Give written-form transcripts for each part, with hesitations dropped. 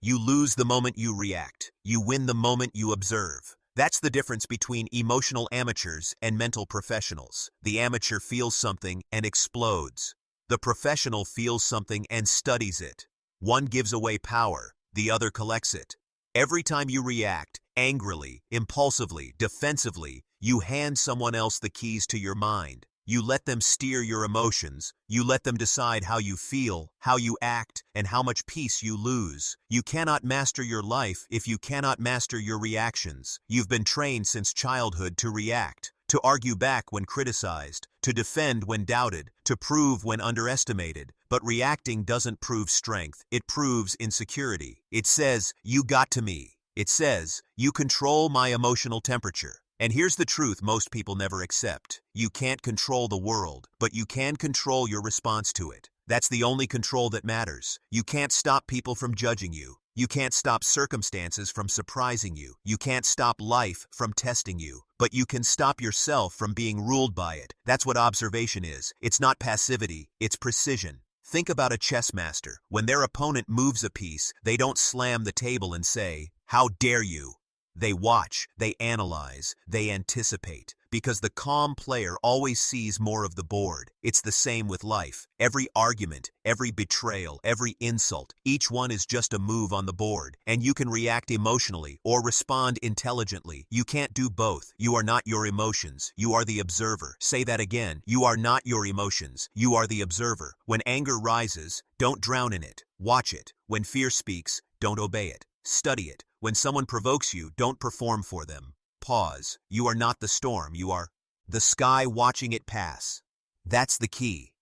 You lose the moment you react. You win the moment you observe. That's the difference between emotional amateurs and mental professionals. The amateur feels something and explodes. The professional feels something and studies it. One gives away power, the other collects it. Every time you react, angrily, impulsively, defensively, you hand someone else the keys to your mind. You let them steer your emotions. You let them decide how you feel, how you act, and how much peace you lose. You cannot master your life if you cannot master your reactions. You've been trained since childhood to react, to argue back when criticized, to defend when doubted, to prove when underestimated. But reacting doesn't prove strength, it proves insecurity. It says, "You got to me." It says, "You control my emotional temperature." And here's the truth most people never accept. You can't control the world, but you can control your response to it. That's the only control that matters. You can't stop people from judging you. You can't stop circumstances from surprising you. You can't stop life from testing you. But you can stop yourself from being ruled by it. That's what observation is. It's not passivity, it's precision. Think about a chess master. When their opponent moves a piece, they don't slam the table and say, "How dare you?" They watch, they analyze, they anticipate, because the calm player always sees more of the board. It's the same with life. Every argument, every betrayal, every insult, each one is just a move on the board, and you can react emotionally or respond intelligently. You can't do both. You are not your emotions. You are the observer. Say that again. You are not your emotions. You are the observer. When anger rises, don't drown in it. Watch it. When fear speaks, don't obey it. Study it. When someone provokes you, don't perform for them. Pause. You are not the storm, you are the sky watching it pass. That's the key.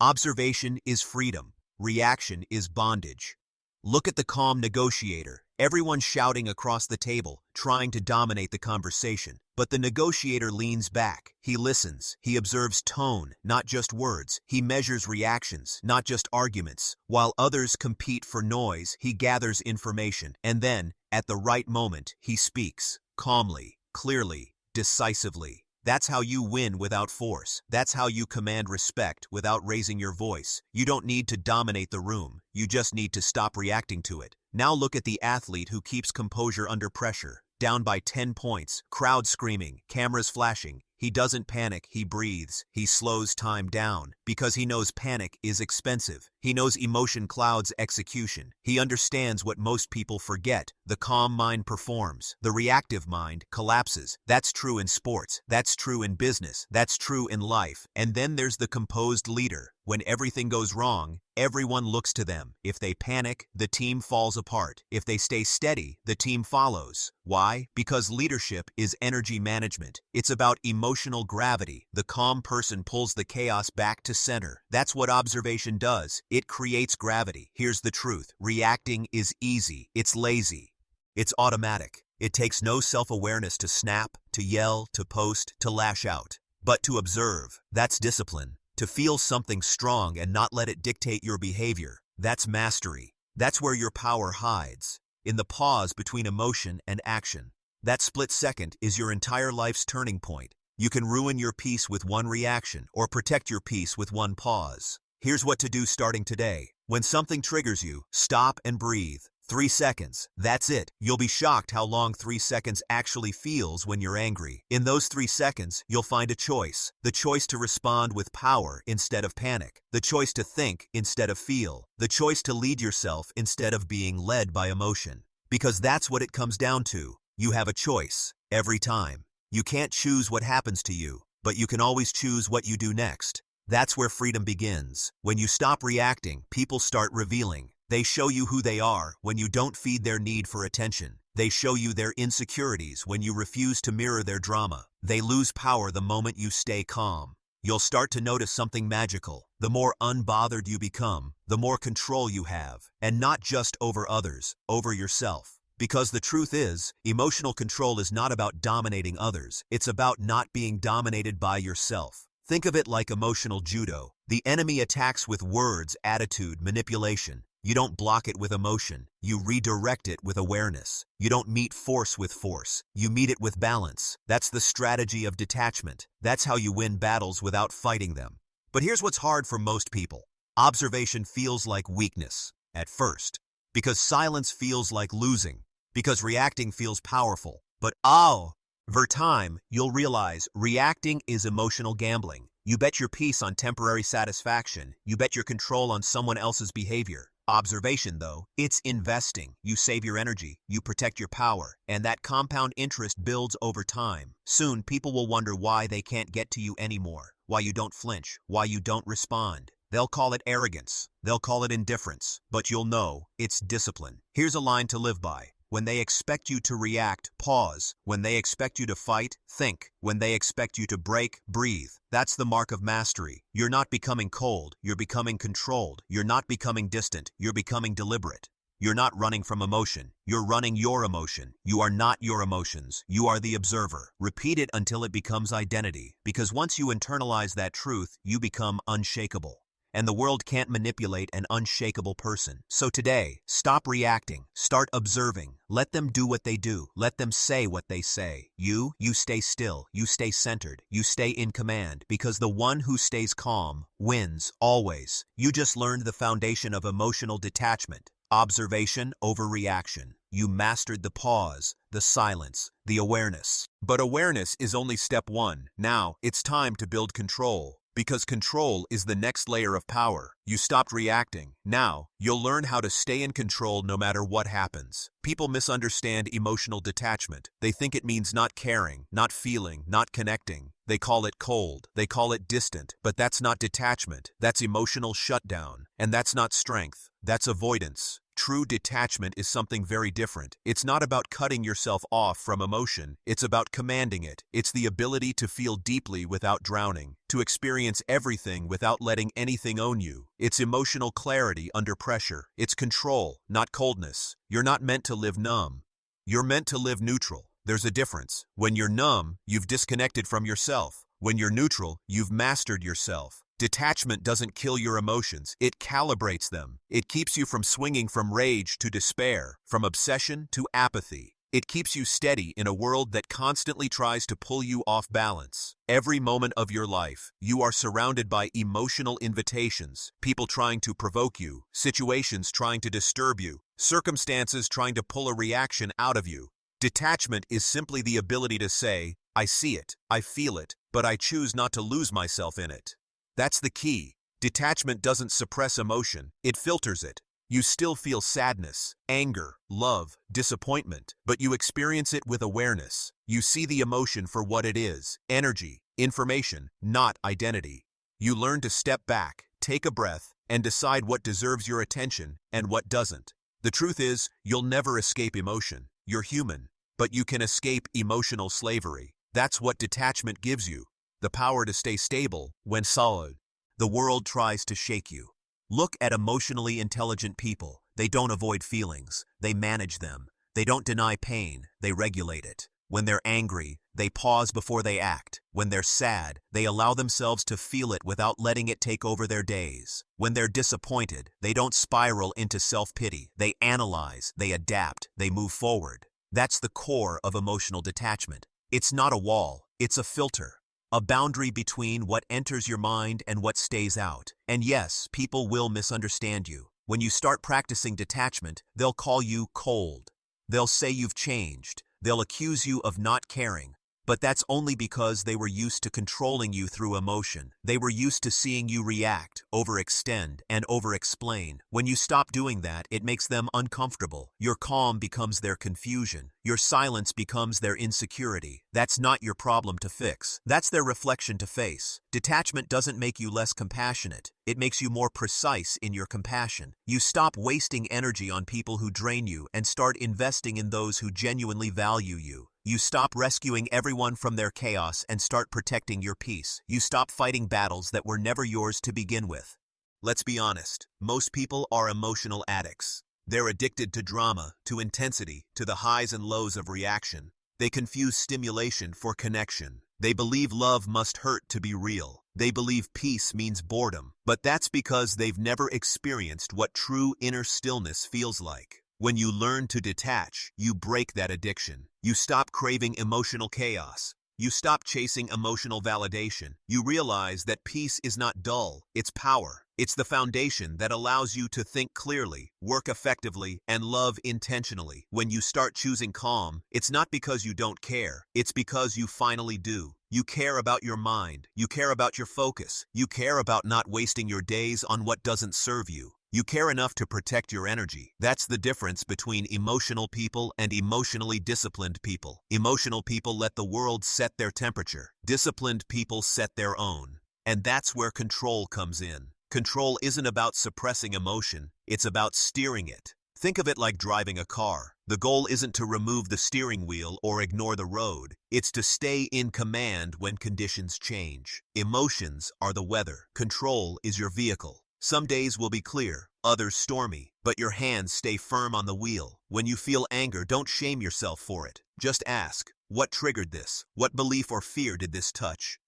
Observation is freedom. Reaction is bondage. Look at the calm negotiator. Everyone shouting across the table, trying to dominate the conversation. But the negotiator leans back. He listens. He observes tone, not just words. He measures reactions, not just arguments. While others compete for noise, he gathers information. And then, at the right moment, he speaks. Calmly, clearly, decisively. That's how you win without force. That's how you command respect without raising your voice. You don't need to dominate the room. You just need to stop reacting to it. Now look at the athlete who keeps composure under pressure. Down by 10 points, crowd screaming, cameras flashing. He doesn't panic, he breathes. He slows time down because he knows panic is expensive. He knows emotion clouds execution. He understands what most people forget. The calm mind performs. The reactive mind collapses. That's true in sports. That's true in business. That's true in life. And then there's the composed leader. When everything goes wrong, everyone looks to them. If they panic, the team falls apart. If they stay steady, the team follows. Why? Because leadership is energy management. It's about emotional gravity. The calm person pulls the chaos back to center. That's what observation does. It creates gravity. Here's the truth. Reacting is easy. It's lazy. It's automatic. It takes no self-awareness to snap, to yell, to post, to lash out. But to observe, that's discipline. To feel something strong and not let it dictate your behavior, that's mastery. That's where your power hides, in the pause between emotion and action. That split second is your entire life's turning point. You can ruin your peace with one reaction or protect your peace with one pause. Here's what to do starting today. When something triggers you, stop and breathe. 3 seconds. That's it. You'll be shocked how long 3 seconds actually feels when you're angry. In those 3 seconds, you'll find a choice. The choice to respond with power instead of panic. The choice to think instead of feel. The choice to lead yourself instead of being led by emotion. Because that's what it comes down to. You have a choice every time. You can't choose what happens to you, but you can always choose what you do next. That's where freedom begins. When you stop reacting, people start revealing. They show you who they are when you don't feed their need for attention. They show you their insecurities when you refuse to mirror their drama. They lose power the moment you stay calm. You'll start to notice something magical. The more unbothered you become, the more control you have. And not just over others, over yourself. Because the truth is, emotional control is not about dominating others. It's about not being dominated by yourself. Think of it like emotional judo. The enemy attacks with words, attitude, manipulation. You don't block it with emotion. You redirect it with awareness. You don't meet force with force. You meet it with balance. That's the strategy of detachment. That's how you win battles without fighting them. But here's what's hard for most people. Observation feels like weakness at first. because silence feels like losing, because reacting feels powerful. But over time, you'll realize reacting is emotional gambling. You bet your peace on temporary satisfaction. You bet your control on someone else's behavior. Observation, though, it's investing. You save your energy, you protect your power, and that compound interest builds over time. Soon, people will wonder why they can't get to you anymore, why you don't flinch, why you don't respond. They'll call it arrogance, they'll call it indifference, but you'll know it's discipline. Here's a line to live by. When they expect you to react, pause. When they expect you to fight, think. When they expect you to break, breathe. That's the mark of mastery. You're not becoming cold, you're becoming controlled. You're not becoming distant, you're becoming deliberate. You're not running from emotion, you're running your emotion. You are not your emotions, you are the observer. Repeat it until it becomes identity, because once you internalize that truth, you become unshakable. And the world can't manipulate an unshakable person. So today, stop reacting, start observing. Let them do what they do. Let them say what they say. You stay still, you stay centered, you stay in command, because the one who stays calm wins, always. You just learned the foundation of emotional detachment. Observation over reaction. You mastered the pause, the silence, the awareness. But awareness is only step one. Now, it's time to build control. Because control is the next layer of power. You stopped reacting. Now, you'll learn how to stay in control no matter what happens. People misunderstand emotional detachment. They think it means not caring, not feeling, not connecting. They call it cold. They call it distant. But that's not detachment. That's emotional shutdown. And that's not strength. That's avoidance. True detachment is something very different. It's not about cutting yourself off from emotion. It's about commanding it. It's the ability to feel deeply without drowning, to experience everything without letting anything own you. It's emotional clarity under pressure. It's control, not coldness. You're not meant to live numb. You're meant to live neutral. There's a difference. When you're numb, you've disconnected from yourself. When you're neutral, you've mastered yourself. Detachment doesn't kill your emotions, it calibrates them. It keeps you from swinging from rage to despair, from obsession to apathy. It keeps you steady in a world that constantly tries to pull you off balance. Every moment of your life, you are surrounded by emotional invitations, people trying to provoke you, situations trying to disturb you, circumstances trying to pull a reaction out of you. Detachment is simply the ability to say, I see it, I feel it, but I choose not to lose myself in it. That's the key. Detachment doesn't suppress emotion, it filters it. You still feel sadness, anger, love, disappointment, but you experience it with awareness. You see the emotion for what it is, energy, information, not identity. You learn to step back, take a breath, and decide what deserves your attention and what doesn't. The truth is, you'll never escape emotion. You're human, but you can escape emotional slavery. That's what detachment gives you. The power to stay stable when solid. The world tries to shake you. Look at emotionally intelligent people. They don't avoid feelings, they manage them. They don't deny pain, they regulate it. When they're angry, they pause before they act. When they're sad, they allow themselves to feel it without letting it take over their days. When they're disappointed, they don't spiral into self-pity. They analyze, they adapt, they move forward. That's the core of emotional detachment. It's not a wall, it's a filter. A boundary between what enters your mind and what stays out. And yes, people will misunderstand you. When you start practicing detachment, they'll call you cold. They'll say you've changed. They'll accuse you of not caring. But that's only because they were used to controlling you through emotion. They were used to seeing you react, overextend, and overexplain. When you stop doing that, it makes them uncomfortable. Your calm becomes their confusion. Your silence becomes their insecurity. That's not your problem to fix. That's their reflection to face. Detachment doesn't make you less compassionate. It makes you more precise in your compassion. You stop wasting energy on people who drain you and start investing in those who genuinely value you. You stop rescuing everyone from their chaos and start protecting your peace. You stop fighting battles that were never yours to begin with. Let's be honest, most people are emotional addicts. They're addicted to drama, to intensity, to the highs and lows of reaction. They confuse stimulation for connection. They believe love must hurt to be real. They believe peace means boredom. But that's because they've never experienced what true inner stillness feels like. When you learn to detach, you break that addiction. You stop craving emotional chaos. You stop chasing emotional validation. You realize that peace is not dull, it's power. It's the foundation that allows you to think clearly, work effectively, and love intentionally. When you start choosing calm, it's not because you don't care, it's because you finally do. You care about your mind, you care about your focus, you care about not wasting your days on what doesn't serve you. You care enough to protect your energy. That's the difference between emotional people and emotionally disciplined people. Emotional people let the world set their temperature. Disciplined people set their own. And that's where control comes in. Control isn't about suppressing emotion, it's about steering it. Think of it like driving a car. The goal isn't to remove the steering wheel or ignore the road. It's to stay in command when conditions change. Emotions are the weather. Control is your vehicle. Some days will be clear, others stormy, but your hands stay firm on the wheel. When you feel anger, don't shame yourself for it. Just ask, what triggered this? What belief or fear did this touch?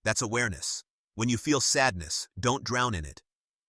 That's awareness. When you feel sadness, don't drown in it.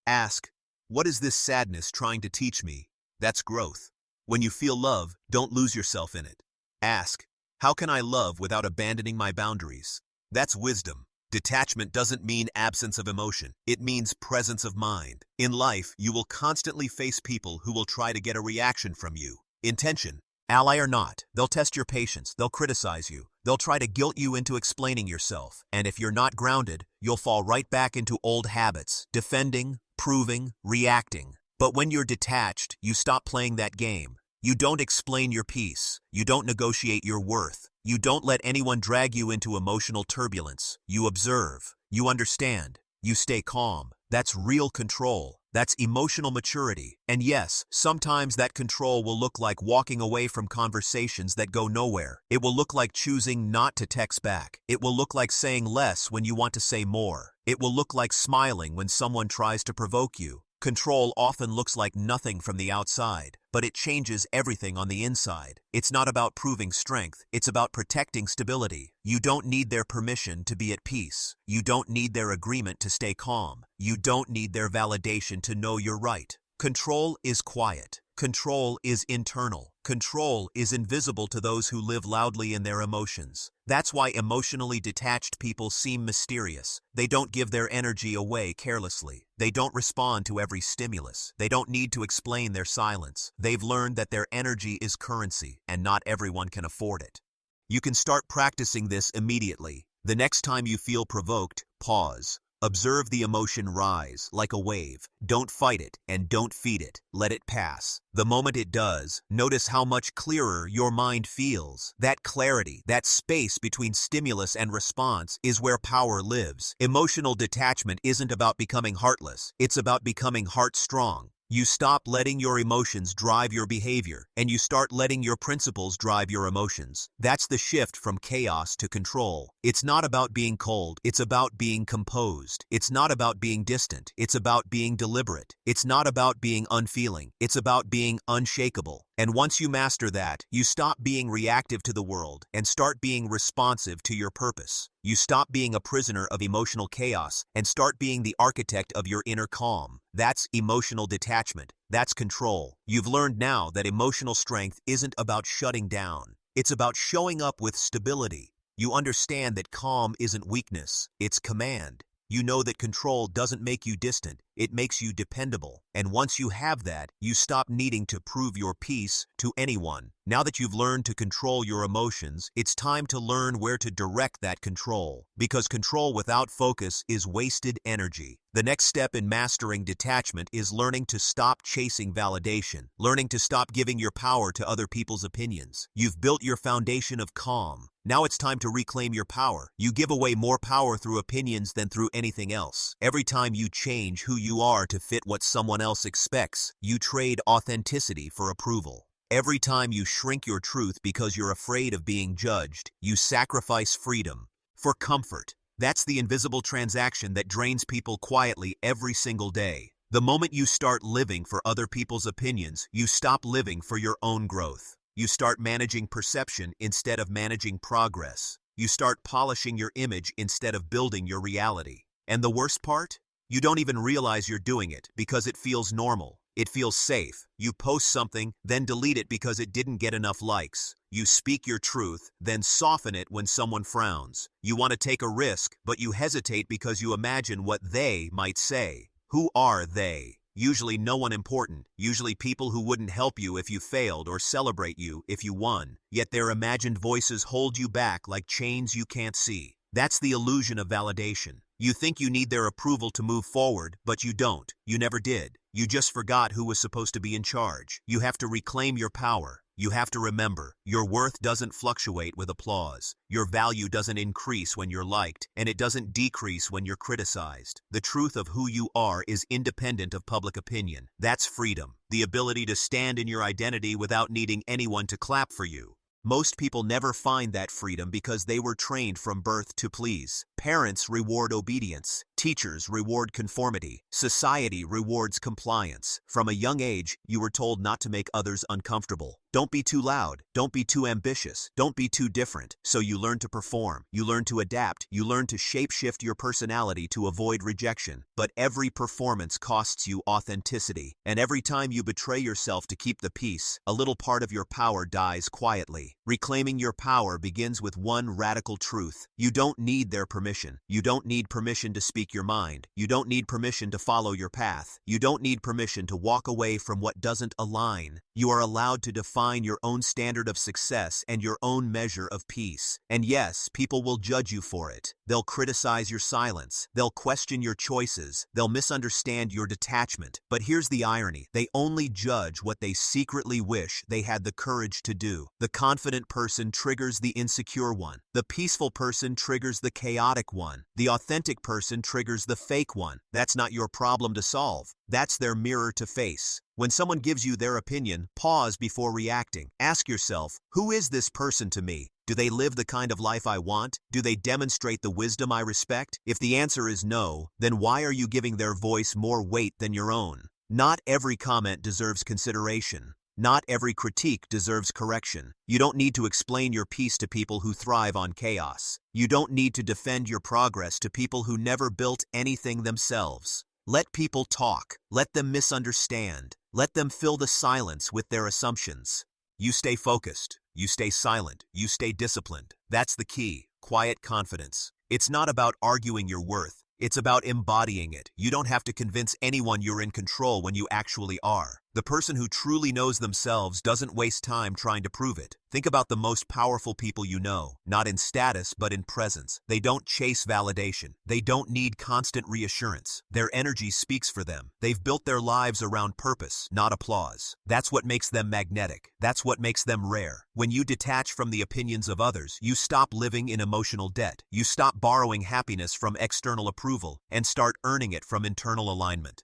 Ask, what is this sadness trying to teach me? That's growth. When you feel love, don't lose yourself in it. Ask, how can I love without abandoning my boundaries? That's wisdom. Detachment doesn't mean absence of emotion. It means presence of mind. In life, you will constantly face people who will try to get a reaction from you. Intention, ally or not, they'll test your patience, they'll criticize you, they'll try to guilt you into explaining yourself. And if you're not grounded, you'll fall right back into old habits, defending, proving, reacting. But when you're detached, you stop playing that game. You don't explain your peace. You don't negotiate your worth. You don't let anyone drag you into emotional turbulence. You observe. You understand. You stay calm. That's real control. That's emotional maturity. And yes, sometimes that control will look like walking away from conversations that go nowhere. It will look like choosing not to text back. It will look like saying less when you want to say more. It will look like smiling when someone tries to provoke you. Control often looks like nothing from the outside, but it changes everything on the inside. It's not about proving strength, it's about protecting stability. You don't need their permission to be at peace. You don't need their agreement to stay calm. You don't need their validation to know you're right. Control is quiet. Control is internal. Control is invisible to those who live loudly in their emotions. That's why emotionally detached people seem mysterious. They don't give their energy away carelessly. They don't respond to every stimulus. They don't need to explain their silence. They've learned that their energy is currency, and not everyone can afford it. You can start practicing this immediately. The next time you feel provoked, pause. Observe the emotion rise, like a wave. Don't fight it, and don't feed it. Let it pass. The moment it does, notice how much clearer your mind feels. That clarity, that space between stimulus and response, is where power lives. Emotional detachment isn't about becoming heartless. It's about becoming heart-strong. You stop letting your emotions drive your behavior, and you start letting your principles drive your emotions. That's the shift from chaos to control. It's not about being cold, it's about being composed. It's not about being distant, it's about being deliberate. It's not about being unfeeling, it's about being unshakable. And once you master that, you stop being reactive to the world and start being responsive to your purpose. You stop being a prisoner of emotional chaos and start being the architect of your inner calm. That's emotional detachment. That's control. You've learned now that emotional strength isn't about shutting down. It's about showing up with stability. You understand that calm isn't weakness, it's command. You know that control doesn't make you distant, it makes you dependable. And once you have that, you stop needing to prove your peace to anyone. Now that you've learned to control your emotions, it's time to learn where to direct that control. Because control without focus is wasted energy. The next step in mastering detachment is learning to stop chasing validation, learning to stop giving your power to other people's opinions. You've built your foundation of calm. Now it's time to reclaim your power. You give away more power through opinions than through anything else. Every time you change who you are to fit what someone else expects, you trade authenticity for approval. Every time you shrink your truth because you're afraid of being judged, you sacrifice freedom for comfort. That's the invisible transaction that drains people quietly every single day. The moment you start living for other people's opinions, you stop living for your own growth. You start managing perception instead of managing progress. You start polishing your image instead of building your reality. And the worst part? You don't even realize you're doing it because it feels normal. It feels safe. You post something, then delete it because it didn't get enough likes. You speak your truth, then soften it when someone frowns. You want to take a risk, but you hesitate because you imagine what they might say. Who are they? Usually no one important, usually people who wouldn't help you if you failed or celebrate you if you won, yet their imagined voices hold you back like chains you can't see. That's the illusion of validation. You think you need their approval to move forward, but you don't. You never did. You just forgot who was supposed to be in charge. You have to reclaim your power. You have to remember, your worth doesn't fluctuate with applause. Your value doesn't increase when you're liked, and it doesn't decrease when you're criticized. The truth of who you are is independent of public opinion. That's freedom, the ability to stand in your identity without needing anyone to clap for you. Most people never find that freedom because they were trained from birth to please. Parents reward obedience. Teachers reward conformity. Society rewards compliance. From a young age, you were told not to make others uncomfortable. Don't be too loud. Don't be too ambitious. Don't be too different. So you learn to perform. You learn to adapt. You learn to shape-shift your personality to avoid rejection. But every performance costs you authenticity. And every time you betray yourself to keep the peace, a little part of your power dies quietly. Reclaiming your power begins with one radical truth. You don't need their permission. You don't need permission to speak your mind. You don't need permission to follow your path. You don't need permission to walk away from what doesn't align. You are allowed to define your own standard of success and your own measure of peace. And yes, people will judge you for it. They'll criticize your silence. They'll question your choices. They'll misunderstand your detachment. But here's the irony. They only judge what they secretly wish they had the courage to do. The confident person triggers the insecure one. The peaceful person triggers the chaotic one. The authentic person triggers the fake one. That's not your problem to solve. That's their mirror to face. When someone gives you their opinion, pause before reacting. Ask yourself, who is this person to me? Do they live the kind of life I want? Do they demonstrate the wisdom I respect? If the answer is no, then why are you giving their voice more weight than your own? Not every comment deserves consideration. Not every critique deserves correction. You don't need to explain your peace to people who thrive on chaos. You don't need to defend your progress to people who never built anything themselves. Let people talk. Let them misunderstand. Let them fill the silence with their assumptions. You stay focused. You stay silent. You stay disciplined. That's the key. Quiet confidence. It's not about arguing your worth. It's about embodying it. You don't have to convince anyone you're in control when you actually are. The person who truly knows themselves doesn't waste time trying to prove it. Think about the most powerful people you know, not in status but in presence. They don't chase validation. They don't need constant reassurance. Their energy speaks for them. They've built their lives around purpose, not applause. That's what makes them magnetic. That's what makes them rare. When you detach from the opinions of others, you stop living in emotional debt. You stop borrowing happiness from external approval and start earning it from internal alignment.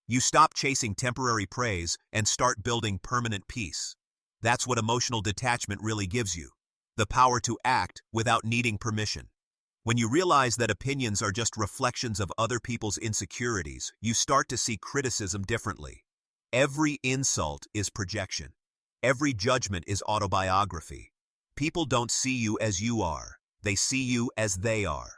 You stop chasing temporary praise and start building permanent peace. That's what emotional detachment really gives you. The power to act without needing permission. When you realize that opinions are just reflections of other people's insecurities, you start to see criticism differently. Every insult is projection. Every judgment is autobiography. People don't see you as you are. They see you as they are.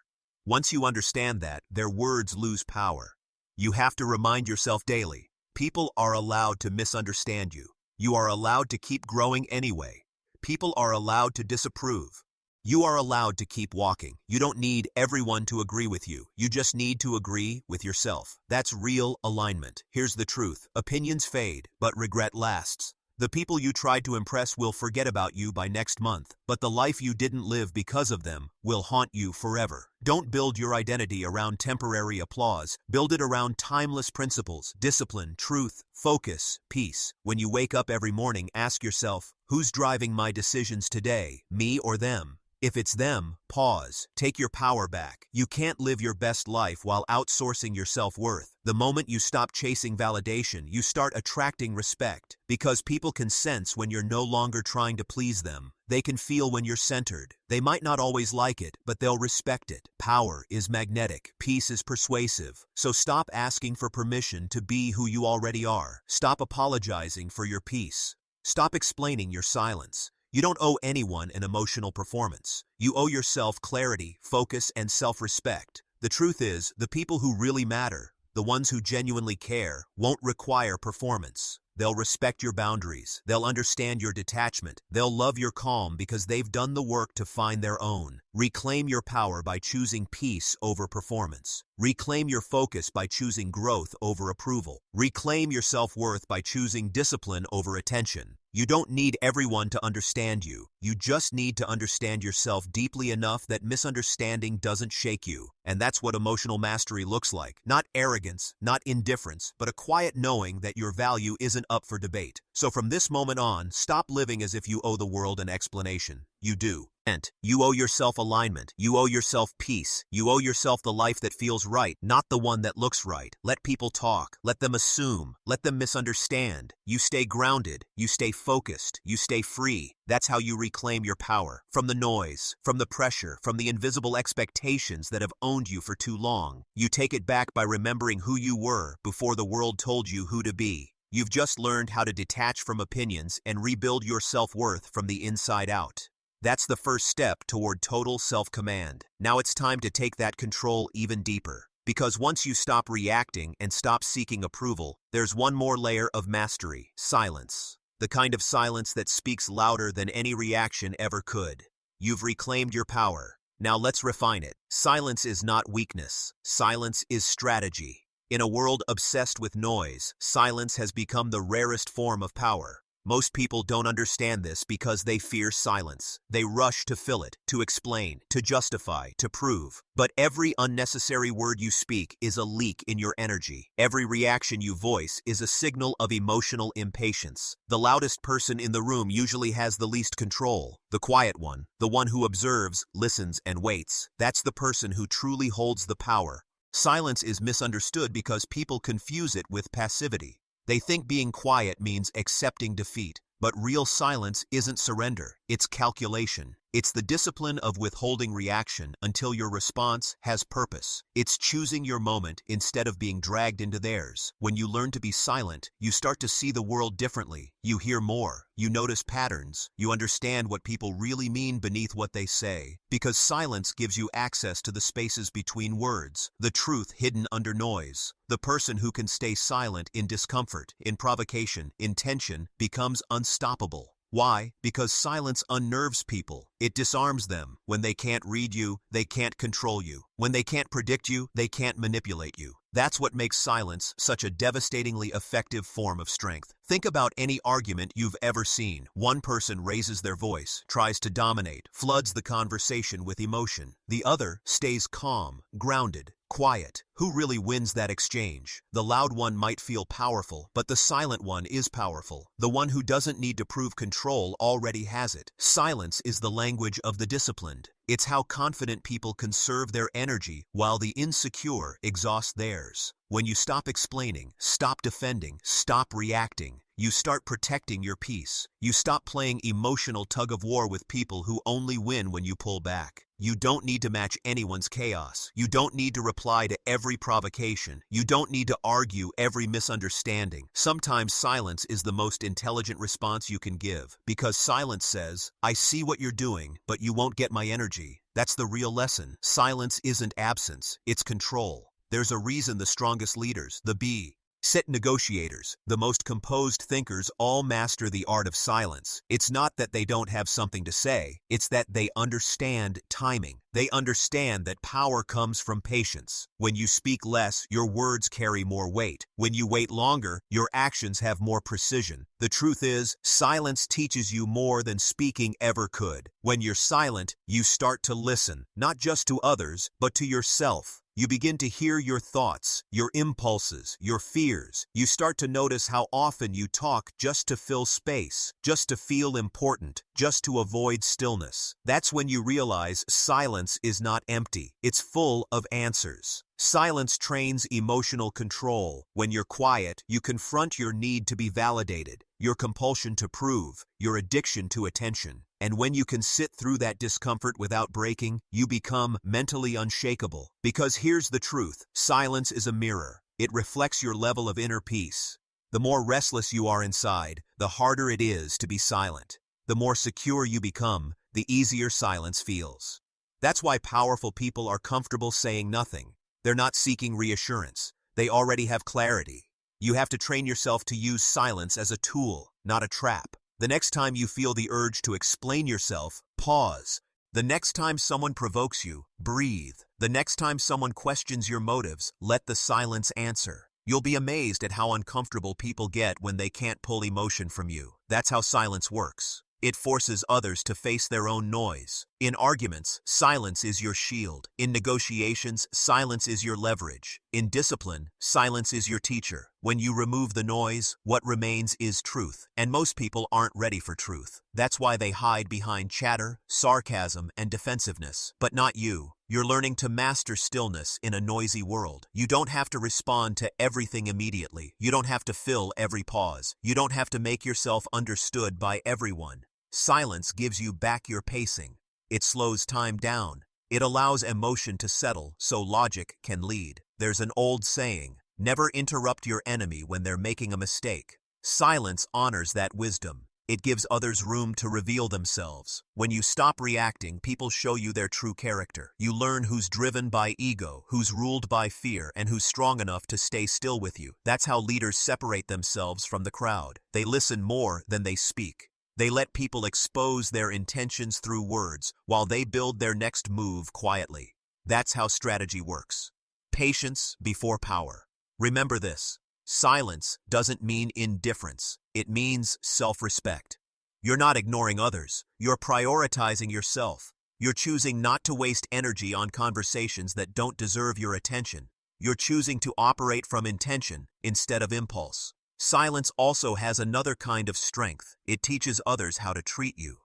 Once you understand that, their words lose power. You have to remind yourself daily, people are allowed to misunderstand you. You are allowed to keep growing anyway. People are allowed to disapprove. You are allowed to keep walking. You don't need everyone to agree with you. You just need to agree with yourself. That's real alignment. Here's the truth. Opinions fade, but regret lasts. The people you tried to impress will forget about you by next month, but the life you didn't live because of them will haunt you forever. Don't build your identity around temporary applause. Build it around timeless principles, discipline, truth, focus, peace. When you wake up every morning, ask yourself, who's driving my decisions today, me or them? If it's them, pause. Take your power back. You can't live your best life while outsourcing your self-worth. The moment you stop chasing validation, you start attracting respect. Because people can sense when you're no longer trying to please them. They can feel when you're centered. They might not always like it, but they'll respect it. Power is magnetic. Peace is persuasive. So stop asking for permission to be who you already are. Stop apologizing for your peace. Stop explaining your silence. You don't owe anyone an emotional performance. You owe yourself clarity, focus, and self-respect. The truth is, the people who really matter, the ones who genuinely care, won't require performance. they'll respect your boundaries, they'll understand your detachment, they'll love your calm because they've done the work to find their own. Reclaim your power by choosing peace over performance. Reclaim your focus by choosing growth over approval. Reclaim your self-worth by choosing discipline over attention. You don't need everyone to understand you. You just need to understand yourself deeply enough that misunderstanding doesn't shake you. And that's what emotional mastery looks like. Not arrogance, not indifference, but a quiet knowing that your value isn't up for debate. So from this moment on, stop living as if you owe the world an explanation. You do. And you owe yourself alignment. You owe yourself peace. You owe yourself the life that feels right, not the one that looks right. Let people talk. Let them assume. Let them misunderstand. You stay grounded. You stay focused. You stay free. That's how you reclaim your power. From the noise, from the pressure, from the invisible expectations that have owned you for too long. You take it back by remembering who you were before the world told you who to be. You've just learned how to detach from opinions and rebuild your self-worth from the inside out. That's the first step toward total self-command. Now it's time to take that control even deeper. Because once you stop reacting and stop seeking approval, there's one more layer of mastery: silence. The kind of silence that speaks louder than any reaction ever could. You've reclaimed your power. Now let's refine it. Silence is not weakness. Silence is strategy. In a world obsessed with noise, silence has become the rarest form of power. Most people don't understand this because they fear silence. They rush to fill it, to explain, to justify, to prove. But every unnecessary word you speak is a leak in your energy. Every reaction you voice is a signal of emotional impatience. The loudest person in the room usually has the least control. The quiet one, the one who observes, listens, and waits, that's the person who truly holds the power. Silence is misunderstood because people confuse it with passivity. They think being quiet means accepting defeat, but real silence isn't surrender, it's calculation. It's the discipline of withholding reaction until your response has purpose. It's choosing your moment instead of being dragged into theirs. When you learn to be silent, you start to see the world differently. You hear more, you notice patterns, you understand what people really mean beneath what they say. Because silence gives you access to the spaces between words, the truth hidden under noise. The person who can stay silent in discomfort, in provocation, in tension, becomes unstoppable. Why? Because silence unnerves people. It disarms them. When they can't read you, they can't control you. When they can't predict you, they can't manipulate you. That's what makes silence such a devastatingly effective form of strength. Think about any argument you've ever seen. One person raises their voice, tries to dominate, floods the conversation with emotion. The other stays calm, grounded, quiet. Who really wins that exchange? The loud one might feel powerful, but the silent one is powerful. The one who doesn't need to prove control already has it. Silence is the language of the disciplined. It's how confident people conserve their energy while the insecure exhaust theirs. When you stop explaining, stop defending, stop reacting, you start protecting your peace. You stop playing emotional tug-of-war with people who only win when you pull back. You don't need to match anyone's chaos. You don't need to reply to every provocation. You don't need to argue every misunderstanding. Sometimes silence is the most intelligent response you can give, because silence says, "I see what you're doing, but you won't get my energy." That's the real lesson. Silence isn't absence, it's control. There's a reason the strongest leaders, the set negotiators, the most composed thinkers all master the art of silence. It's not that they don't have something to say, it's that they understand timing. They understand that power comes from patience. When you speak less, your words carry more weight. When you wait longer, your actions have more precision. The truth is, silence teaches you more than speaking ever could. When you're silent, you start to listen, not just to others, but to yourself. You begin to hear your thoughts, your impulses, your fears. You start to notice how often you talk just to fill space, just to feel important, just to avoid stillness. That's when you realize silence is not empty. It's full of answers. Silence trains emotional control. When you're quiet, you confront your need to be validated, your compulsion to prove, your addiction to attention. And when you can sit through that discomfort without breaking, you become mentally unshakable. Because here's the truth: silence is a mirror. It reflects your level of inner peace. The more restless you are inside, the harder it is to be silent. The more secure you become, the easier silence feels. That's why powerful people are comfortable saying nothing. They're not seeking reassurance. They already have clarity. You have to train yourself to use silence as a tool, not a trap. The next time you feel the urge to explain yourself, pause. The next time someone provokes you, breathe. The next time someone questions your motives, let the silence answer. You'll be amazed at how uncomfortable people get when they can't pull emotion from you. That's how silence works. It forces others to face their own noise. In arguments, silence is your shield. In negotiations, silence is your leverage. In discipline, silence is your teacher. When you remove the noise, what remains is truth. And most people aren't ready for truth. That's why they hide behind chatter, sarcasm, and defensiveness. But not you. You're learning to master stillness in a noisy world. You don't have to respond to everything immediately. You don't have to fill every pause. You don't have to make yourself understood by everyone. Silence gives you back your pacing. It slows time down. It allows emotion to settle so logic can lead. There's an old saying, never interrupt your enemy when they're making a mistake. Silence honors that wisdom. It gives others room to reveal themselves. When you stop reacting, people show you their true character. You learn who's driven by ego, who's ruled by fear, and who's strong enough to stay still with you. That's how leaders separate themselves from the crowd. They listen more than they speak. They let people expose their intentions through words while they build their next move quietly. That's how strategy works. Patience before power. Remember this. Silence doesn't mean indifference. It means self-respect. You're not ignoring others. You're prioritizing yourself. You're choosing not to waste energy on conversations that don't deserve your attention. You're choosing to operate from intention instead of impulse. Silence also has another kind of strength. It teaches others how to treat you.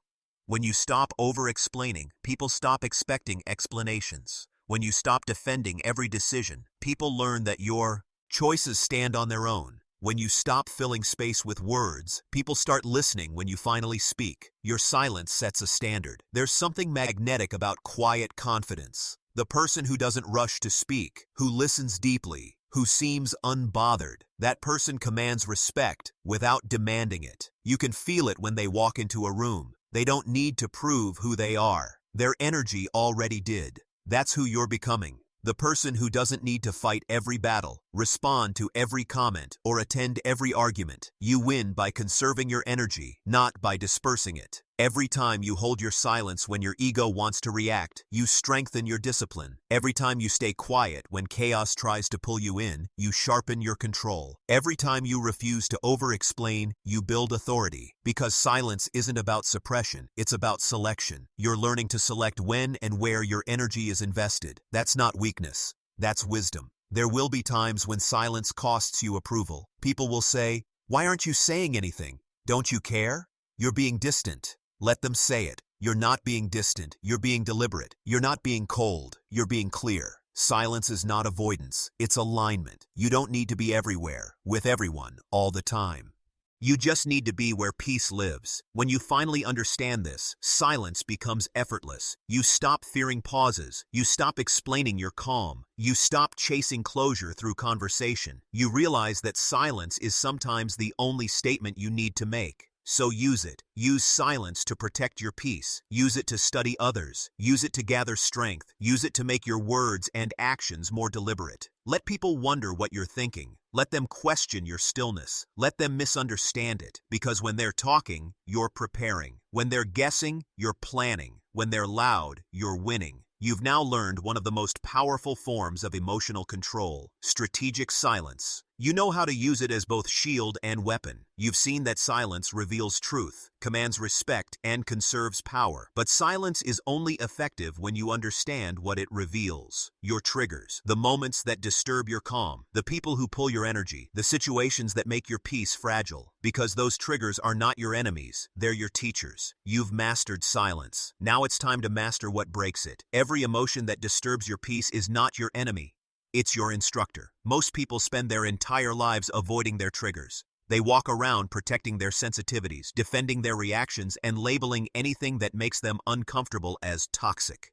When you stop over-explaining, people stop expecting explanations. When you stop defending every decision, people learn that your choices stand on their own. When you stop filling space with words, people start listening when you finally speak. Your silence sets a standard. There's something magnetic about quiet confidence. The person who doesn't rush to speak, who listens deeply, who seems unbothered, that person commands respect without demanding it. You can feel it when they walk into a room. They don't need to prove who they are. Their energy already did. That's who you're becoming. The person who doesn't need to fight every battle, respond to every comment, or attend every argument. You win by conserving your energy, not by dispersing it. Every time you hold your silence when your ego wants to react, you strengthen your discipline. Every time you stay quiet when chaos tries to pull you in, you sharpen your control. Every time you refuse to over-explain, you build authority. Because silence isn't about suppression, it's about selection. You're learning to select when and where your energy is invested. That's not weakness. That's wisdom. There will be times when silence costs you approval. People will say, "Why aren't you saying anything? Don't you care?" You're being distant. Let them say it. You're not being distant. You're being deliberate. You're not being cold. You're being clear. Silence is not avoidance. It's alignment. You don't need to be everywhere, with everyone, all the time. You just need to be where peace lives. When you finally understand this, silence becomes effortless. You stop fearing pauses. You stop explaining your calm. You stop chasing closure through conversation. You realize that silence is sometimes the only statement you need to make. So use it. Use silence to protect your peace. Use it to study others. Use it to gather strength. Use it to make your words and actions more deliberate. Let people wonder what you're thinking. Let them question your stillness. Let them misunderstand it. Because when they're talking, you're preparing. When they're guessing, you're planning. When they're loud, you're winning. You've now learned one of the most powerful forms of emotional control, strategic silence. You know how to use it as both shield and weapon. You've seen that silence reveals truth, commands respect, and conserves power. But silence is only effective when you understand what it reveals. Your triggers, the moments that disturb your calm, the people who pull your energy, the situations that make your peace fragile. Because those triggers are not your enemies, they're your teachers. You've mastered silence. Now it's time to master what breaks it. Every emotion that disturbs your peace is not your enemy. It's your instructor. Most people spend their entire lives avoiding their triggers. They walk around protecting their sensitivities, defending their reactions, and labeling anything that makes them uncomfortable as toxic.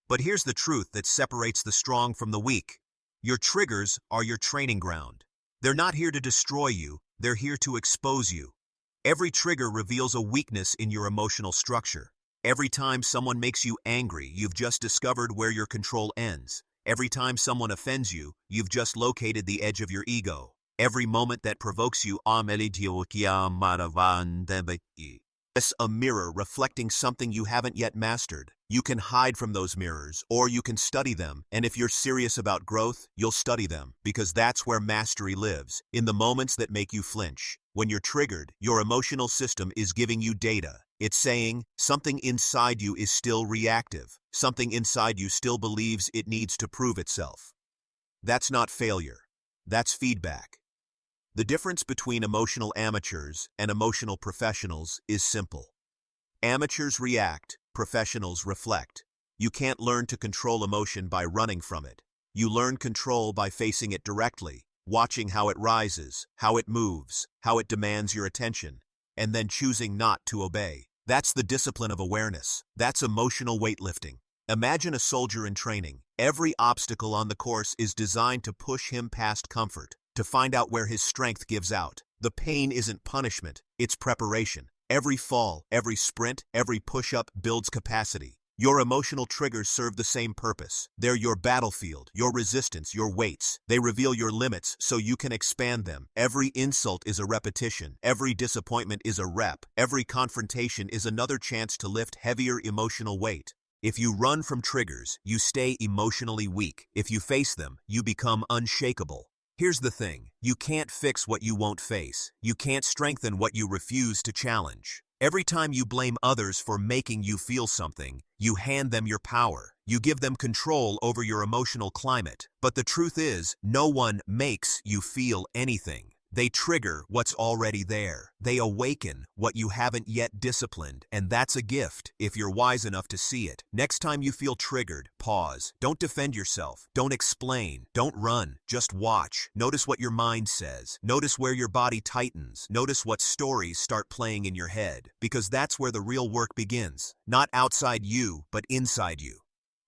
But here's the truth that separates the strong from the weak. Your triggers are your training ground. They're not here to destroy you, they're here to expose you. Every trigger reveals a weakness in your emotional structure. Every time someone makes you angry, you've just discovered where your control ends. Every time someone offends you, you've just located the edge of your ego. Every moment that provokes you, is a mirror reflecting something you haven't yet mastered. You can hide from those mirrors, or you can study them, and if you're serious about growth, you'll study them, because that's where mastery lives, in the moments that make you flinch. When you're triggered, your emotional system is giving you data. It's saying, something inside you is still reactive. Something inside you still believes it needs to prove itself. That's not failure. That's feedback. The difference between emotional amateurs and emotional professionals is simple. Amateurs react, professionals reflect. You can't learn to control emotion by running from it. You learn control by facing it directly, watching how it rises, how it moves, how it demands your attention, and then choosing not to obey. That's the discipline of awareness. That's emotional weightlifting. Imagine a soldier in training. Every obstacle on the course is designed to push him past comfort, to find out where his strength gives out. The pain isn't punishment, it's preparation. Every fall, every sprint, every push-up builds capacity. Your emotional triggers serve the same purpose. They're your battlefield, your resistance, your weights. They reveal your limits so you can expand them. Every insult is a repetition. Every disappointment is a rep. Every confrontation is another chance to lift heavier emotional weight. If you run from triggers, you stay emotionally weak. If you face them, you become unshakable. Here's the thing, you can't fix what you won't face. You can't strengthen what you refuse to challenge. Every time you blame others for making you feel something, you hand them your power. You give them control over your emotional climate. But the truth is, no one makes you feel anything. They trigger what's already there. They awaken what you haven't yet disciplined, and that's a gift if you're wise enough to see it. Next time you feel triggered, pause. Don't defend yourself. Don't explain. Don't run. Just watch. Notice what your mind says. Notice where your body tightens. Notice what stories start playing in your head, because that's where the real work begins. Not outside you, but inside you.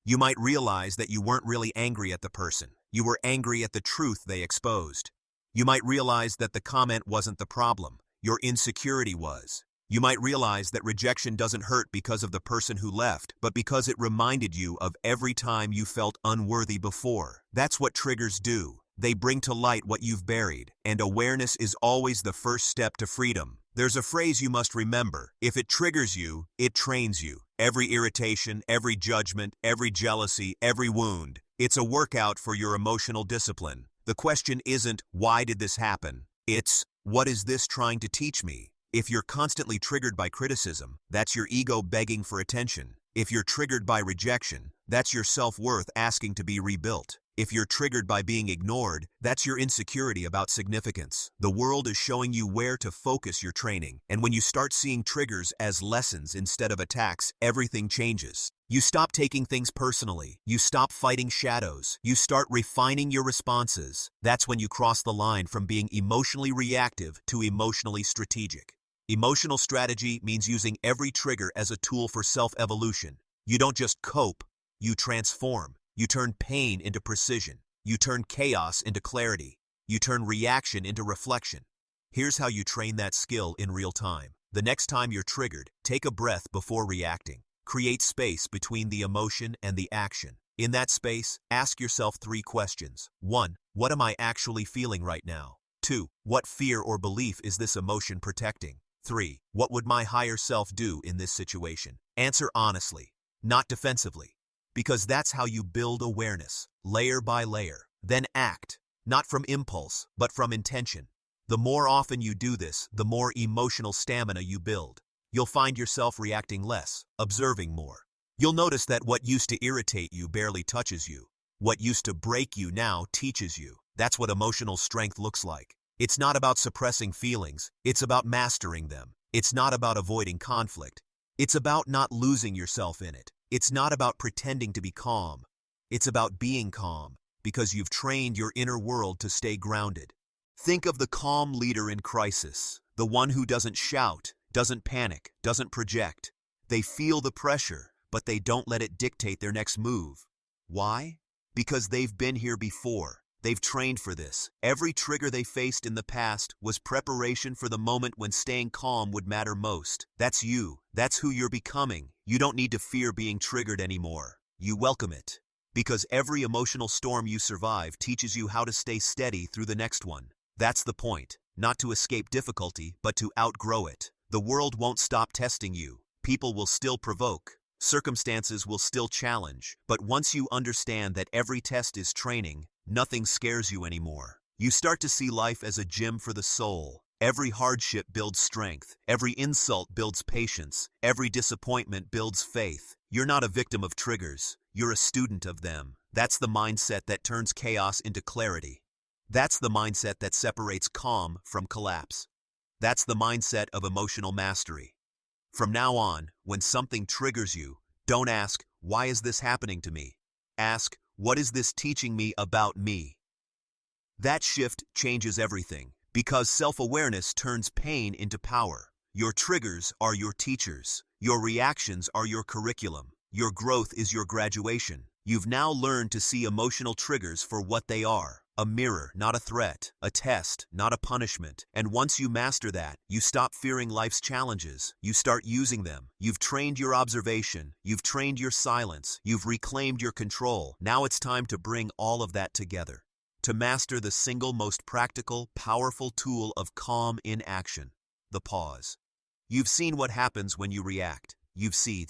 You might realize that you weren't really angry at the person. You were angry at the truth they exposed. You might realize that the comment wasn't the problem, your insecurity was. You might realize that rejection doesn't hurt because of the person who left, but because it reminded you of every time you felt unworthy before. That's what triggers do. They bring to light what you've buried, and awareness is always the first step to freedom. There's a phrase you must remember. If it triggers you, it trains you. Every irritation, every judgment, every jealousy, every wound, it's a workout for your emotional discipline. The question isn't, why did this happen? It's, what is this trying to teach me? If you're constantly triggered by criticism, that's your ego begging for attention. If you're triggered by rejection, that's your self-worth asking to be rebuilt. If you're triggered by being ignored, that's your insecurity about significance. The world is showing you where to focus your training, and when you start seeing triggers as lessons instead of attacks, everything changes. You stop taking things personally. You stop fighting shadows. You start refining your responses. That's when you cross the line from being emotionally reactive to emotionally strategic. Emotional strategy means using every trigger as a tool for self-evolution. You don't just cope, you transform. You turn pain into precision. You turn chaos into clarity. You turn reaction into reflection. Here's how you train that skill in real time. The next time you're triggered, take a breath before reacting. Create space between the emotion and the action. In that space, ask yourself 3 questions. 1. What am I actually feeling right now? 2. What fear or belief is this emotion protecting? 3. What would my higher self do in this situation? Answer honestly, not defensively. Because that's how you build awareness, layer by layer. Then act, not from impulse, but from intention. The more often you do this, the more emotional stamina you build. You'll find yourself reacting less, observing more. You'll notice that what used to irritate you barely touches you. What used to break you now teaches you. That's what emotional strength looks like. It's not about suppressing feelings, it's about mastering them. It's not about avoiding conflict. It's about not losing yourself in it. It's not about pretending to be calm. It's about being calm, because you've trained your inner world to stay grounded. Think of the calm leader in crisis, the one who doesn't shout, doesn't panic, doesn't project. They feel the pressure, but they don't let it dictate their next move. Why? Because they've been here before. They've trained for this. Every trigger they faced in the past was preparation for the moment when staying calm would matter most. That's you. That's who you're becoming. You don't need to fear being triggered anymore. You welcome it. Because every emotional storm you survive teaches you how to stay steady through the next one. That's the point. Not to escape difficulty, but to outgrow it. The world won't stop testing you. People will still provoke. Circumstances will still challenge. But once you understand that every test is training, nothing scares you anymore. You start to see life as a gym for the soul. Every hardship builds strength. Every insult builds patience. Every disappointment builds faith. You're not a victim of triggers. You're a student of them. That's the mindset that turns chaos into clarity. That's the mindset that separates calm from collapse. That's the mindset of emotional mastery. From now on, when something triggers you, don't ask, why is this happening to me? Ask, what is this teaching me about me? That shift changes everything, because self-awareness turns pain into power. Your triggers are your teachers. Your reactions are your curriculum. Your growth is your graduation. You've now learned to see emotional triggers for what they are. A mirror, not a threat. A test, not a punishment. And once you master that, you stop fearing life's challenges. You start using them. You've trained your observation. You've trained your silence. You've reclaimed your control. Now it's time to bring all of that together. To master the single most practical, powerful tool of calm in action, the pause. You've seen what happens when you react. You've seen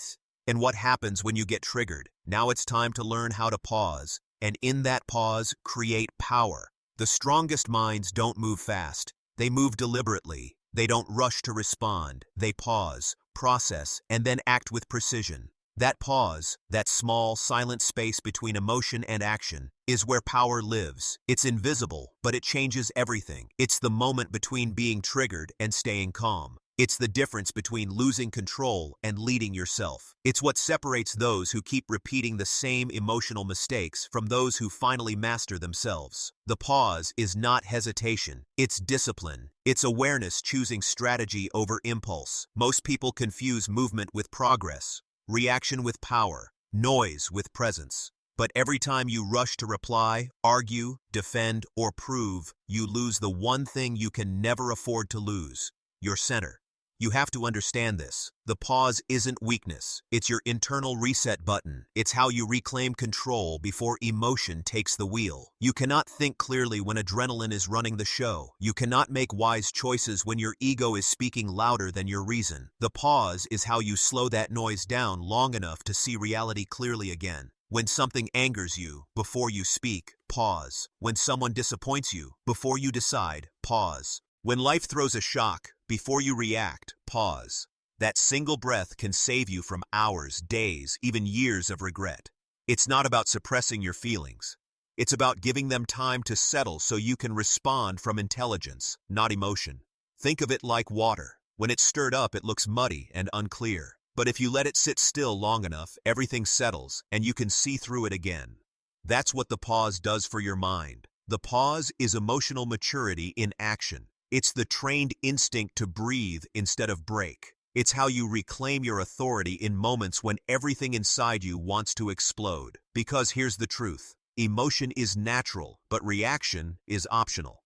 and what happens when you get triggered. Now it's time to learn how to pause, and in that pause, create power. The strongest minds don't move fast. They move deliberately. They don't rush to respond. They pause, process, and then act with precision. That pause, that small, silent space between emotion and action, is where power lives. It's invisible, but it changes everything. It's the moment between being triggered and staying calm. It's the difference between losing control and leading yourself. It's what separates those who keep repeating the same emotional mistakes from those who finally master themselves. The pause is not hesitation. It's discipline. It's awareness choosing strategy over impulse. Most people confuse movement with progress, reaction with power, noise with presence. But every time you rush to reply, argue, defend, or prove, you lose the one thing you can never afford to lose: your center. You have to understand this. The pause isn't weakness. It's your internal reset button. It's how you reclaim control before emotion takes the wheel. You cannot think clearly when adrenaline is running the show. You cannot make wise choices when your ego is speaking louder than your reason. The pause is how you slow that noise down long enough to see reality clearly again. When something angers you, before you speak, pause. When someone disappoints you, before you decide, pause. When life throws a shock, before you react, pause. That single breath can save you from hours, days, even years of regret. It's not about suppressing your feelings. It's about giving them time to settle so you can respond from intelligence, not emotion. Think of it like water. When it's stirred up, it looks muddy and unclear. But if you let it sit still long enough, everything settles and you can see through it again. That's what the pause does for your mind. The pause is emotional maturity in action. It's the trained instinct to breathe instead of break. It's how you reclaim your authority in moments when everything inside you wants to explode. Because here's the truth: emotion is natural, but reaction is optional.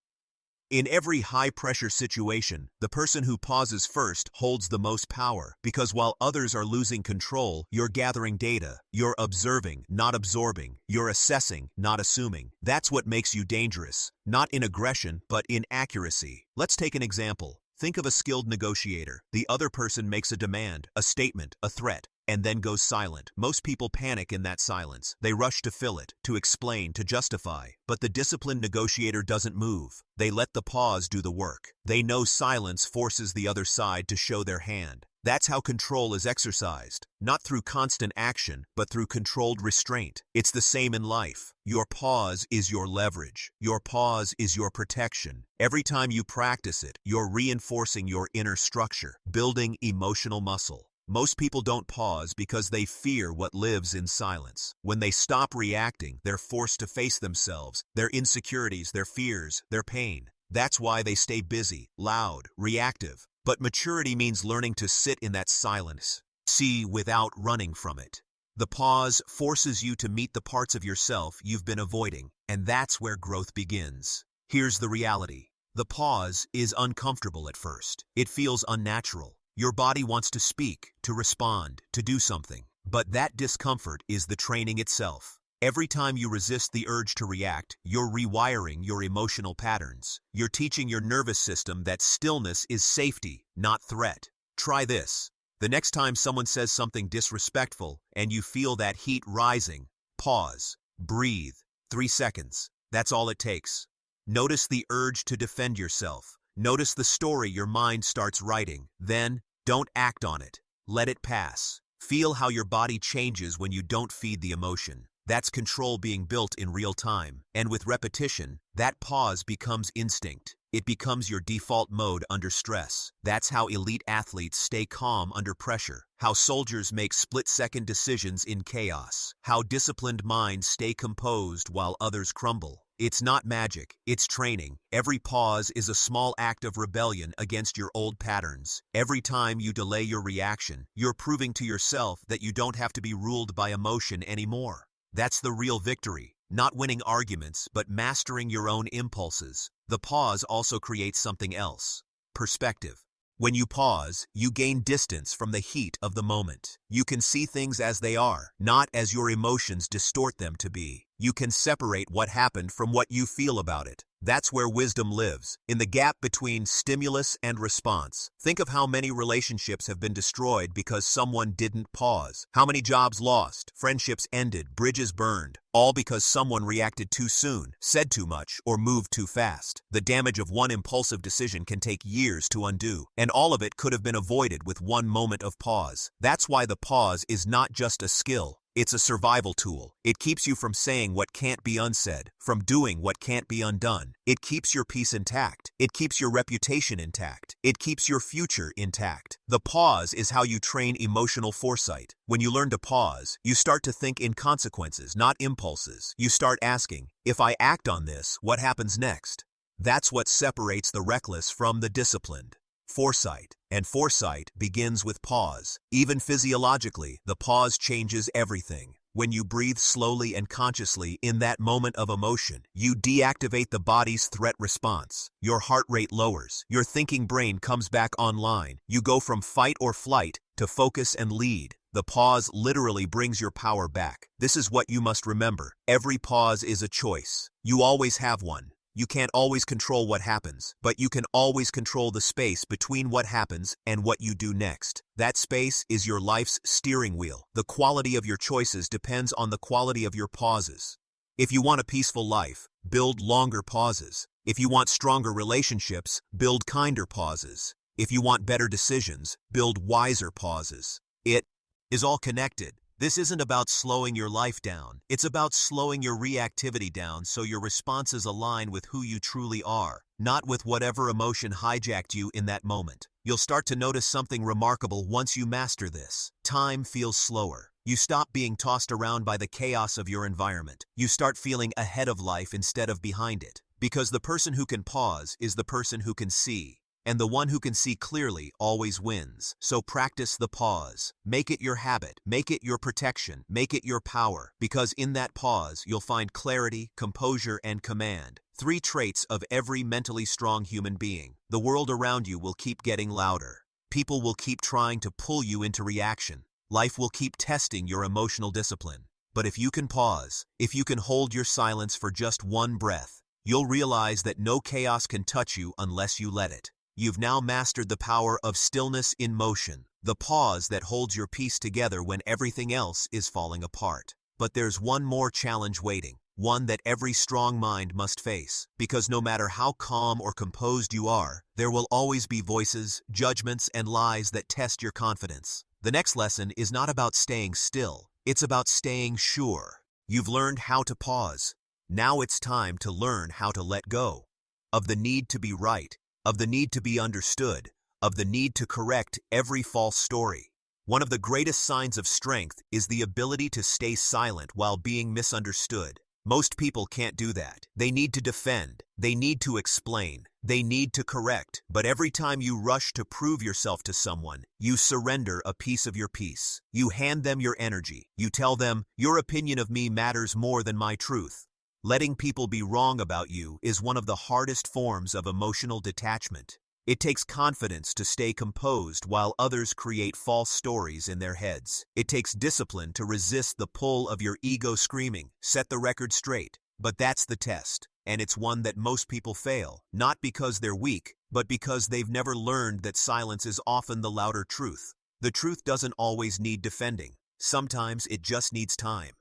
In every high-pressure situation, the person who pauses first holds the most power, because while others are losing control, you're gathering data, you're observing, not absorbing, you're assessing, not assuming. That's what makes you dangerous, not in aggression, but in accuracy. Let's take an example. Think of a skilled negotiator. The other person makes a demand, a statement, a threat, and then goes silent. Most people panic in that silence. They rush to fill it, to explain, to justify. But the disciplined negotiator doesn't move. They let the pause do the work. They know silence forces the other side to show their hand. That's how control is exercised, not through constant action, but through controlled restraint. It's the same in life. Your pause is your leverage. Your pause is your protection. Every time you practice it, you're reinforcing your inner structure, building emotional muscle. Most people don't pause because they fear what lives in silence. When they stop reacting, they're forced to face themselves, their insecurities, their fears, their pain. That's why they stay busy, loud, reactive. But maturity means learning to sit in that silence, see without running from it. The pause forces you to meet the parts of yourself you've been avoiding, and that's where growth begins. Here's the reality. The pause is uncomfortable at first. It feels unnatural. Your body wants to speak, to respond, to do something. But that discomfort is the training itself. Every time you resist the urge to react, you're rewiring your emotional patterns. You're teaching your nervous system that stillness is safety, not threat. Try this. The next time someone says something disrespectful and you feel that heat rising, pause, breathe, 3 seconds. That's all it takes. Notice the urge to defend yourself. Notice the story your mind starts writing. Then, don't act on it. Let it pass. Feel how your body changes when you don't feed the emotion. That's control being built in real time. And with repetition, that pause becomes instinct. It becomes your default mode under stress. That's how elite athletes stay calm under pressure. How soldiers make split-second decisions in chaos. How disciplined minds stay composed while others crumble. It's not magic, it's training. Every pause is a small act of rebellion against your old patterns. Every time you delay your reaction, you're proving to yourself that you don't have to be ruled by emotion anymore. That's the real victory. Not winning arguments, but mastering your own impulses. The pause also creates something else. Perspective. When you pause, you gain distance from the heat of the moment. You can see things as they are, not as your emotions distort them to be. You can separate what happened from what you feel about it. That's where wisdom lives, in the gap between stimulus and response. Think of how many relationships have been destroyed because someone didn't pause. How many jobs lost, friendships ended, bridges burned, all because someone reacted too soon, said too much, or moved too fast. The damage of one impulsive decision can take years to undo, and all of it could have been avoided with one moment of pause. That's why the pause is not just a skill. It's a survival tool. It keeps you from saying what can't be unsaid, from doing what can't be undone. It keeps your peace intact. It keeps your reputation intact. It keeps your future intact. The pause is how you train emotional foresight. When you learn to pause, you start to think in consequences, not impulses. You start asking, if I act on this, what happens next? That's what separates the reckless from the disciplined. Foresight. And foresight begins with pause. Even physiologically, the pause changes everything. When you breathe slowly and consciously in that moment of emotion, you deactivate the body's threat response. Your heart rate lowers. Your thinking brain comes back online. You go from fight or flight to focus and lead. The pause literally brings your power back. This is what you must remember. Every pause is a choice. You always have one. You can't always control what happens, but you can always control the space between what happens and what you do next. That space is your life's steering wheel. The quality of your choices depends on the quality of your pauses. If you want a peaceful life, build longer pauses. If you want stronger relationships, build kinder pauses. If you want better decisions, build wiser pauses. It is all connected. This isn't about slowing your life down. It's about slowing your reactivity down so your responses align with who you truly are, not with whatever emotion hijacked you in that moment. You'll start to notice something remarkable once you master this. Time feels slower. You stop being tossed around by the chaos of your environment. You start feeling ahead of life instead of behind it. Because the person who can pause is the person who can see. And the one who can see clearly always wins. So practice the pause. Make it your habit. Make it your protection. Make it your power. Because in that pause, you'll find clarity, composure, and command. 3 traits of every mentally strong human being. The world around you will keep getting louder. People will keep trying to pull you into reaction. Life will keep testing your emotional discipline. But if you can pause, if you can hold your silence for just one breath, you'll realize that no chaos can touch you unless you let it. You've now mastered the power of stillness in motion, the pause that holds your peace together when everything else is falling apart. But there's one more challenge waiting, one that every strong mind must face, because no matter how calm or composed you are, there will always be voices, judgments, and lies that test your confidence. The next lesson is not about staying still, it's about staying sure. You've learned how to pause. Now it's time to learn how to let go of the need to be right, of the need to be understood, of the need to correct every false story. One of the greatest signs of strength is the ability to stay silent while being misunderstood. Most people can't do that. They need to defend, they need to explain, they need to correct. But every time you rush to prove yourself to someone, you surrender a piece of your peace. You hand them your energy. You tell them, your opinion of me matters more than my truth. Letting people be wrong about you is one of the hardest forms of emotional detachment. It takes confidence to stay composed while others create false stories in their heads. It takes discipline to resist the pull of your ego screaming, "Set the record straight." But that's the test, and it's one that most people fail, not because they're weak, but because they've never learned that silence is often the louder truth. The truth doesn't always need defending. Sometimes it just needs time.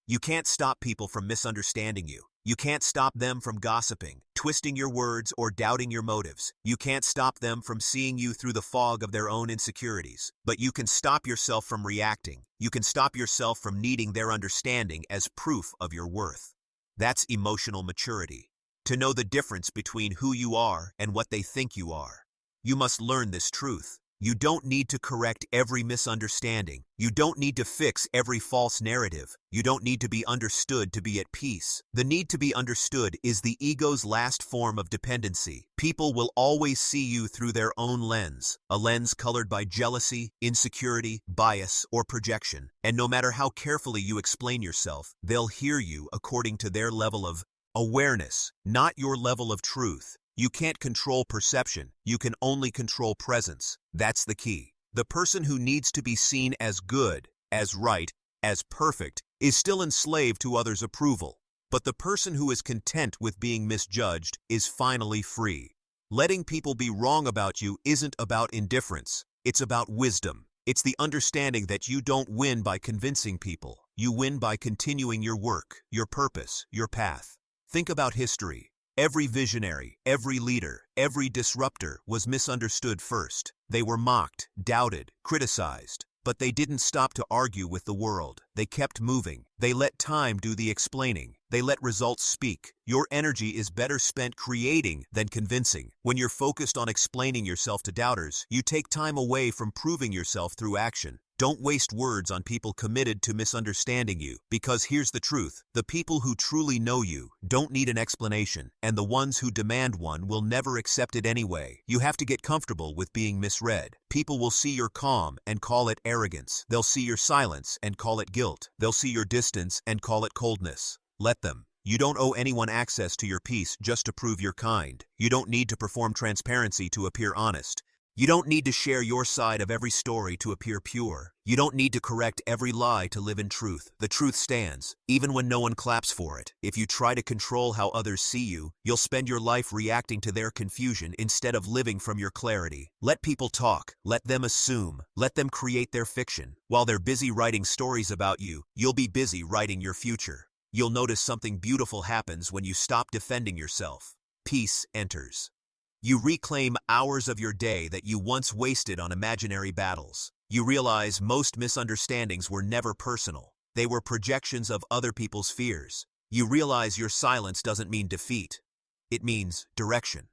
You can't stop people from misunderstanding you. You can't stop them from gossiping, twisting your words, or doubting your motives. You can't stop them from seeing you through the fog of their own insecurities. But you can stop yourself from reacting. You can stop yourself from needing their understanding as proof of your worth. That's emotional maturity. To know the difference between who you are and what they think you are. You must learn this truth. You don't need to correct every misunderstanding. You don't need to fix every false narrative. You don't need to be understood to be at peace. The need to be understood is the ego's last form of dependency. People will always see you through their own lens, a lens colored by jealousy, insecurity, bias, or projection. And no matter how carefully you explain yourself, they'll hear you according to their level of awareness, not your level of truth. You can't control perception, you can only control presence. That's the key. The person who needs to be seen as good, as right, as perfect, is still enslaved to others' approval. But the person who is content with being misjudged is finally free. Letting people be wrong about you isn't about indifference, it's about wisdom. It's the understanding that you don't win by convincing people. You win by continuing your work, your purpose, your path. Think about history. Every visionary, every leader, every disruptor was misunderstood first. They were mocked, doubted, criticized. But they didn't stop to argue with the world. They kept moving. They let time do the explaining. They let results speak. Your energy is better spent creating than convincing. When you're focused on explaining yourself to doubters, you take time away from proving yourself through action. Don't waste words on people committed to misunderstanding you, because here's the truth. The people who truly know you don't need an explanation, and the ones who demand one will never accept it anyway. You have to get comfortable with being misread. People will see your calm and call it arrogance. They'll see your silence and call it guilt. They'll see your distance and call it coldness. Let them. You don't owe anyone access to your peace just to prove you're kind. You don't need to perform transparency to appear honest. You don't need to share your side of every story to appear pure. You don't need to correct every lie to live in truth. The truth stands, even when no one claps for it. If you try to control how others see you, you'll spend your life reacting to their confusion instead of living from your clarity. Let people talk. Let them assume. Let them create their fiction. While they're busy writing stories about you, you'll be busy writing your future. You'll notice something beautiful happens when you stop defending yourself. Peace enters. You reclaim hours of your day that you once wasted on imaginary battles. You realize most misunderstandings were never personal. They were projections of other people's fears. You realize your silence doesn't mean defeat. It means direction.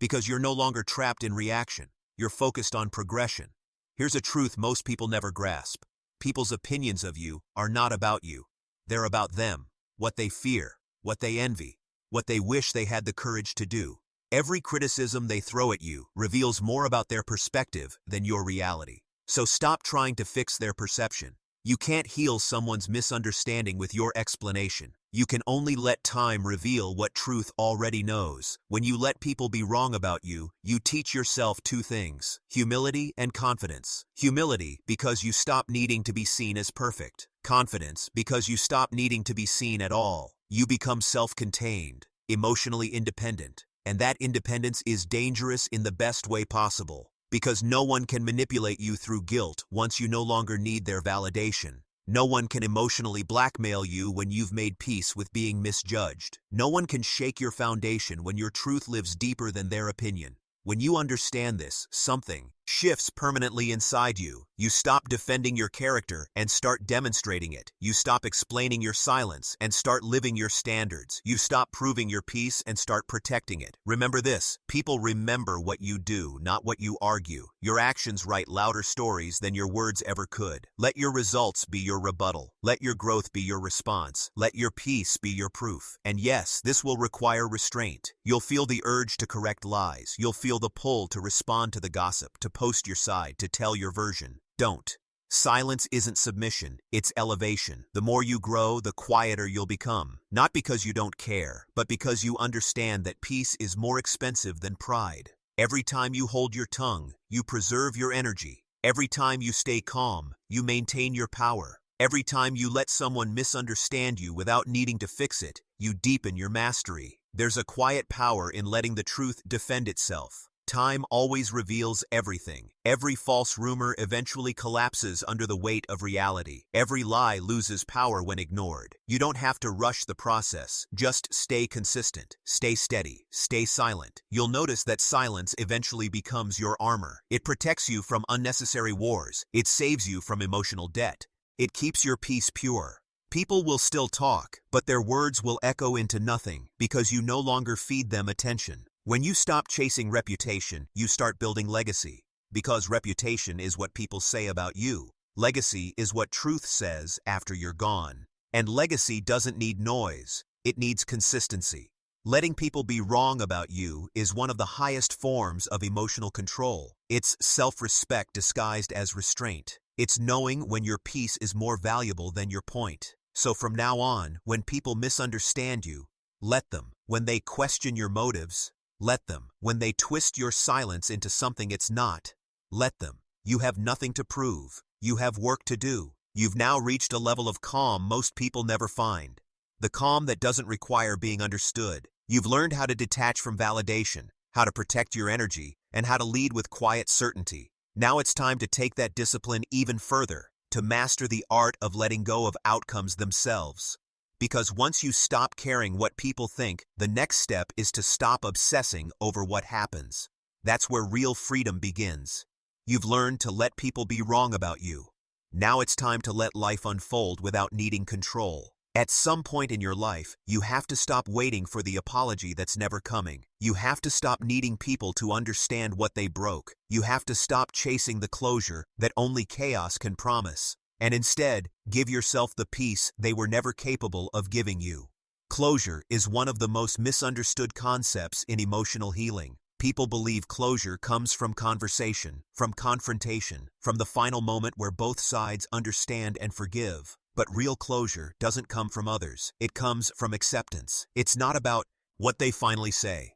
Because you're no longer trapped in reaction. You're focused on progression. Here's a truth most people never grasp. People's opinions of you are not about you. They're about them, what they fear, what they envy, what they wish they had the courage to do. Every criticism they throw at you reveals more about their perspective than your reality. So stop trying to fix their perception. You can't heal someone's misunderstanding with your explanation. You can only let time reveal what truth already knows. When you let people be wrong about you, you teach yourself two things: humility and confidence. Humility because you stop needing to be seen as perfect. Confidence because you stop needing to be seen at all. You become self-contained, emotionally independent. And that independence is dangerous in the best way possible, because no one can manipulate you through guilt once you no longer need their validation. No one can emotionally blackmail you when you've made peace with being misjudged. No one can shake your foundation when your truth lives deeper than their opinion. When you understand this, something shifts permanently inside you. You stop defending your character and start demonstrating it. You stop explaining your silence and start living your standards. You stop proving your peace and start protecting it. Remember this: people remember what you do, not what you argue. Your actions write louder stories than your words ever could. Let your results be your rebuttal. Let your growth be your response. Let your peace be your proof. And yes, this will require restraint. You'll feel the urge to correct lies. You'll feel the pull to respond to the gossip, to post your side, to tell your version. Don't. Silence isn't submission, it's elevation. The more you grow, the quieter you'll become. Not because you don't care, but because you understand that peace is more expensive than pride. Every time you hold your tongue, you preserve your energy. Every time you stay calm, you maintain your power. Every time you let someone misunderstand you without needing to fix it, you deepen your mastery. There's a quiet power in letting the truth defend itself. Time always reveals everything. Every false rumor eventually collapses under the weight of reality. Every lie loses power when ignored. You don't have to rush the process. Just stay consistent, stay steady, stay silent. You'll notice that silence eventually becomes your armor. It protects you from unnecessary wars. It saves you from emotional debt. It keeps your peace pure. People will still talk, but their words will echo into nothing because you no longer feed them attention. When you stop chasing reputation, you start building legacy. Because reputation is what people say about you. Legacy is what truth says after you're gone. And legacy doesn't need noise. It needs consistency. Letting people be wrong about you is one of the highest forms of emotional control. It's self-respect disguised as restraint. It's knowing when your peace is more valuable than your point. So from now on, when people misunderstand you, let them. When they question your motives, let them. When they twist your silence into something it's not, let them. You have nothing to prove. You have work to do. You've now reached a level of calm most people never find. The calm that doesn't require being understood. You've learned how to detach from validation, how to protect your energy, and how to lead with quiet certainty. Now it's time to take that discipline even further, to master the art of letting go of outcomes themselves. Because once you stop caring what people think, the next step is to stop obsessing over what happens. That's where real freedom begins. You've learned to let people be wrong about you. Now it's time to let life unfold without needing control. At some point in your life, you have to stop waiting for the apology that's never coming. You have to stop needing people to understand what they broke. You have to stop chasing the closure that only chaos can promise. And instead, give yourself the peace they were never capable of giving you. Closure is one of the most misunderstood concepts in emotional healing. People believe closure comes from conversation, from confrontation, from the final moment where both sides understand and forgive. But real closure doesn't come from others. It comes from acceptance. It's not about what they finally say.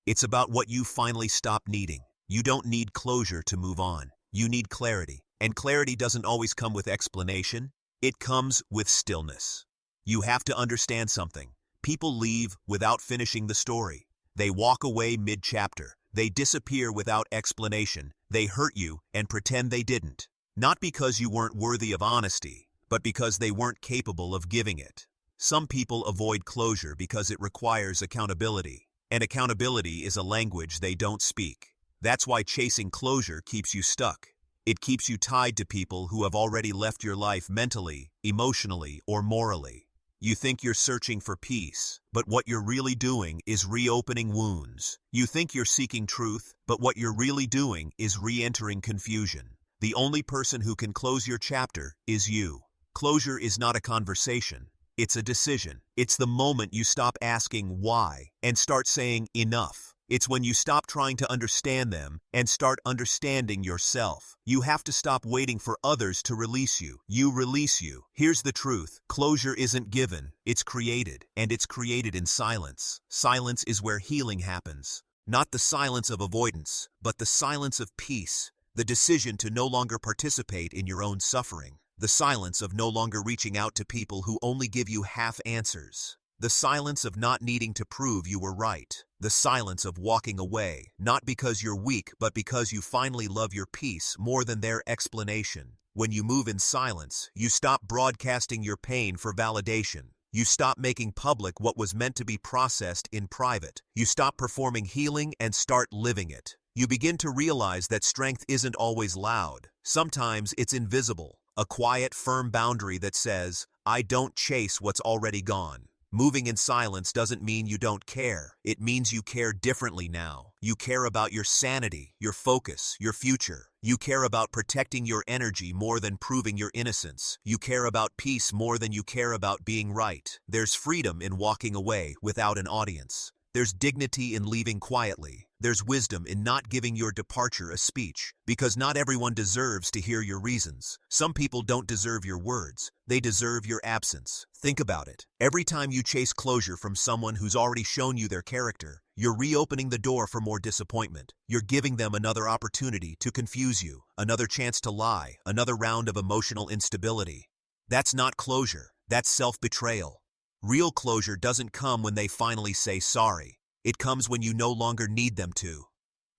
It's about what you finally stop needing. You don't need closure to move on. You need clarity. And clarity doesn't always come with explanation. It comes with stillness. You have to understand something. People leave without finishing the story. They walk away mid-chapter. They disappear without explanation. They hurt you and pretend they didn't. Not because you weren't worthy of honesty, but because they weren't capable of giving it. Some people avoid closure because it requires accountability. And accountability is a language they don't speak. That's why chasing closure keeps you stuck. It keeps you tied to people who have already left your life mentally, emotionally, or morally. You think you're searching for peace, but what you're really doing is reopening wounds. You think you're seeking truth, but what you're really doing is re-entering confusion. The only person who can close your chapter is you. Closure is not a conversation. It's a decision. It's the moment you stop asking why and start saying enough. It's when you stop trying to understand them and start understanding yourself. You have to stop waiting for others to release you. You release you. Here's the truth. Closure isn't given. It's created. And it's created in silence. Silence is where healing happens. Not the silence of avoidance, but the silence of peace. The decision to no longer participate in your own suffering. The silence of no longer reaching out to people who only give you half answers. The silence of not needing to prove you were right. The silence of walking away, not because you're weak, but because you finally love your peace more than their explanation. When you move in silence, you stop broadcasting your pain for validation. You stop making public what was meant to be processed in private. You stop performing healing and start living it. You begin to realize that strength isn't always loud. Sometimes it's invisible. A quiet, firm boundary that says, I don't chase what's already gone. Moving in silence doesn't mean you don't care. It means you care differently now. You care about your sanity, your focus, your future. You care about protecting your energy more than proving your innocence. You care about peace more than you care about being right. There's freedom in walking away without an audience. There's dignity in leaving quietly. There's wisdom in not giving your departure a speech, because not everyone deserves to hear your reasons. Some people don't deserve your words. They deserve your absence. Think about it. Every time you chase closure from someone who's already shown you their character, you're reopening the door for more disappointment. You're giving them another opportunity to confuse you, another chance to lie, another round of emotional instability. That's not closure. That's self-betrayal. Real closure doesn't come when they finally say sorry. It comes when you no longer need them to.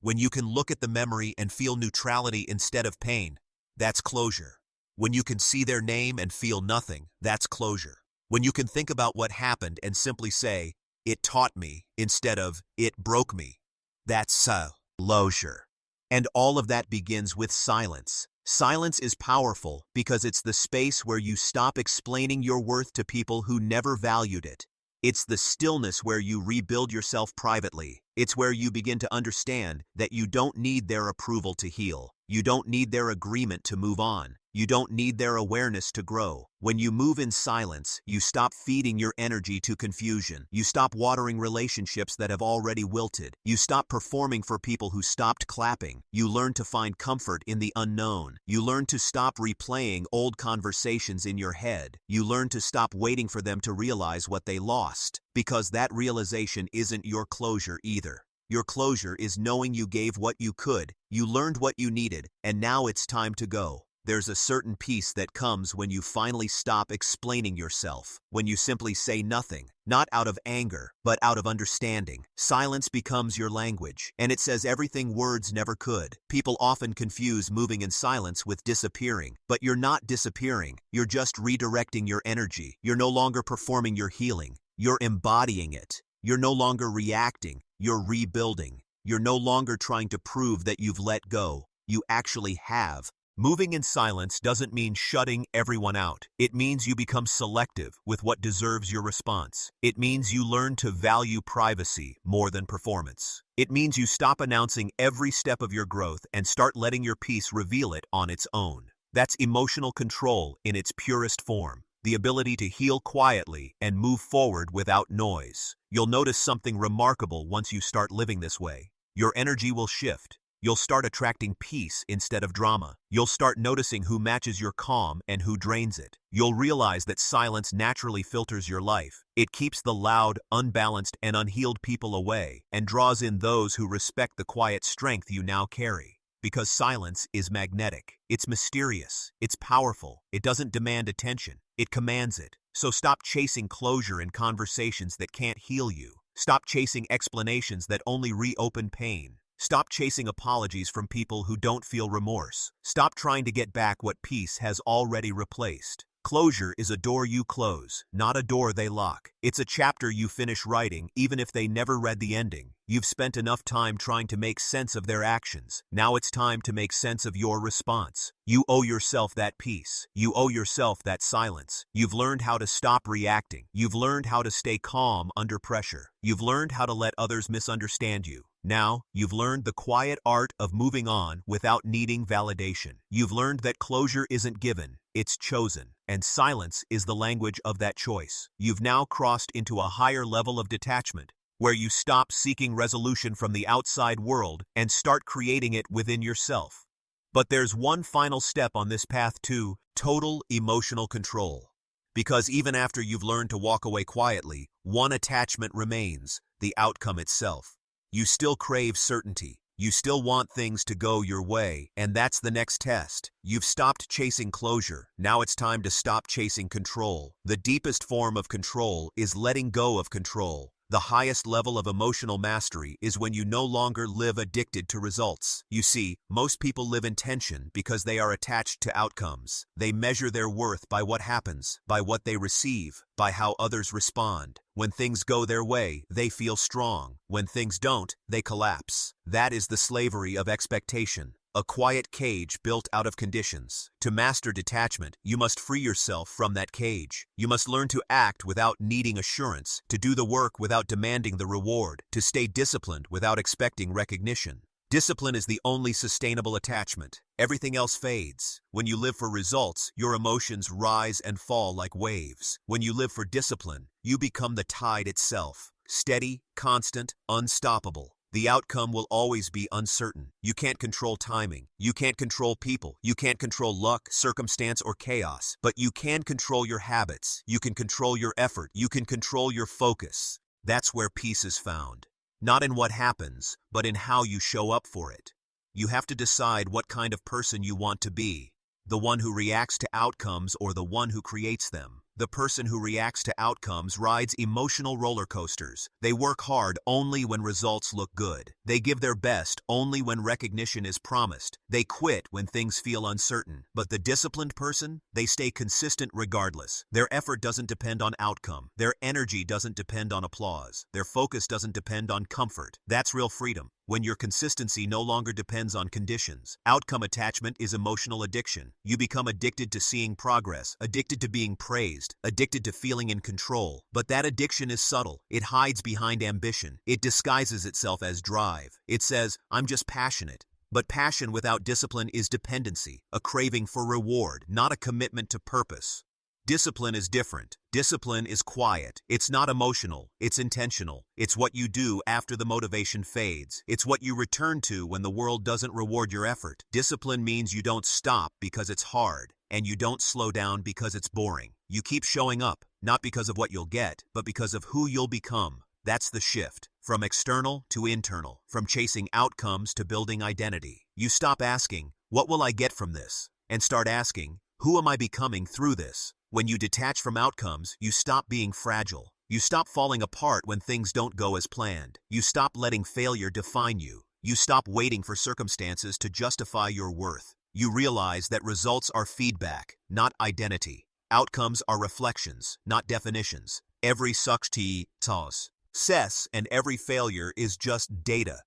When you can look at the memory and feel neutrality instead of pain, that's closure. When you can see their name and feel nothing, that's closure. When you can think about what happened and simply say, "It taught me," instead of "it broke me," that's closure. And all of that begins with silence. Silence is powerful because it's the space where you stop explaining your worth to people who never valued it. It's the stillness where you rebuild yourself privately. It's where you begin to understand that you don't need their approval to heal. You don't need their agreement to move on. You don't need their awareness to grow. When you move in silence, you stop feeding your energy to confusion. You stop watering relationships that have already wilted. You stop performing for people who stopped clapping. You learn to find comfort in the unknown. You learn to stop replaying old conversations in your head. You learn to stop waiting for them to realize what they lost, because that realization isn't your closure either. Your closure is knowing you gave what you could, you learned what you needed, and now it's time to go. There's a certain peace that comes when you finally stop explaining yourself, when you simply say nothing, not out of anger, but out of understanding. Silence becomes your language, and it says everything words never could. People often confuse moving in silence with disappearing, but you're not disappearing. You're just redirecting your energy. You're no longer performing your healing. You're embodying it. You're no longer reacting. You're rebuilding. You're no longer trying to prove that you've let go. You actually have. Moving in silence doesn't mean shutting everyone out. It means you become selective with what deserves your response. It means you learn to value privacy more than performance. It means you stop announcing every step of your growth and start letting your peace reveal it on its own. That's emotional control in its purest form. The ability to heal quietly and move forward without noise. You'll notice something remarkable once you start living this way. Your energy will shift. You'll start attracting peace instead of drama. You'll start noticing who matches your calm and who drains it. You'll realize that silence naturally filters your life. It keeps the loud, unbalanced, and unhealed people away and draws in those who respect the quiet strength you now carry. Because silence is magnetic. It's mysterious. It's powerful. It doesn't demand attention. It commands it. So stop chasing closure in conversations that can't heal you. Stop chasing explanations that only reopen pain. Stop chasing apologies from people who don't feel remorse. Stop trying to get back what peace has already replaced. Closure is a door you close, not a door they lock. It's a chapter you finish writing even if they never read the ending. You've spent enough time trying to make sense of their actions. Now it's time to make sense of your response. You owe yourself that peace. You owe yourself that silence. You've learned how to stop reacting. You've learned how to stay calm under pressure. You've learned how to let others misunderstand you. Now, you've learned the quiet art of moving on without needing validation. You've learned that closure isn't given, it's chosen, and silence is the language of that choice. You've now crossed into a higher level of detachment, where you stop seeking resolution from the outside world and start creating it within yourself. But there's one final step on this path to total emotional control. Because even after you've learned to walk away quietly, one attachment remains, the outcome itself. You still crave certainty. You still want things to go your way, and that's the next test. You've stopped chasing closure. Now it's time to stop chasing control. The deepest form of control is letting go of control. The highest level of emotional mastery is when you no longer live addicted to results. You see, most people live in tension because they are attached to outcomes. They measure their worth by what happens, by what they receive, by how others respond. When things go their way, they feel strong. When things don't, they collapse. That is the slavery of expectation. A quiet cage built out of conditions. To master detachment, you must free yourself from that cage. You must learn to act without needing assurance, to do the work without demanding the reward, to stay disciplined without expecting recognition. Discipline is the only sustainable attachment. Everything else fades. When you live for results, your emotions rise and fall like waves. When you live for discipline, you become the tide itself. Steady, constant, unstoppable. The outcome will always be uncertain. You can't control timing. You can't control people. You can't control luck, circumstance, or chaos. But you can control your habits. You can control your effort. You can control your focus. That's where peace is found. Not in what happens, but in how you show up for it. You have to decide what kind of person you want to be. The one who reacts to outcomes or the one who creates them. The person who reacts to outcomes rides emotional roller coasters. They work hard only when results look good. They give their best only when recognition is promised. They quit when things feel uncertain. But the disciplined person, they stay consistent regardless. Their effort doesn't depend on outcome. Their energy doesn't depend on applause. Their focus doesn't depend on comfort. That's real freedom. When your consistency no longer depends on conditions. Outcome attachment is emotional addiction. You become addicted to seeing progress, addicted to being praised, addicted to feeling in control. But that addiction is subtle. It hides behind ambition. It disguises itself as drive. It says, I'm just passionate. But passion without discipline is dependency, a craving for reward, not a commitment to purpose. Discipline is different. Discipline is quiet. It's not emotional. It's intentional. It's what you do after the motivation fades. It's what you return to when the world doesn't reward your effort. Discipline means you don't stop because it's hard, and you don't slow down because it's boring. You keep showing up, not because of what you'll get, but because of who you'll become. That's the shift. From external to internal. From chasing outcomes to building identity. You stop asking, what will I get from this? And start asking, who am I becoming through this? When you detach from outcomes, you stop being fragile. You stop falling apart when things don't go as planned. You stop letting failure define you. You stop waiting for circumstances to justify your worth. You realize that results are feedback, not identity. Outcomes are reflections, not definitions. Every success and every failure is just data.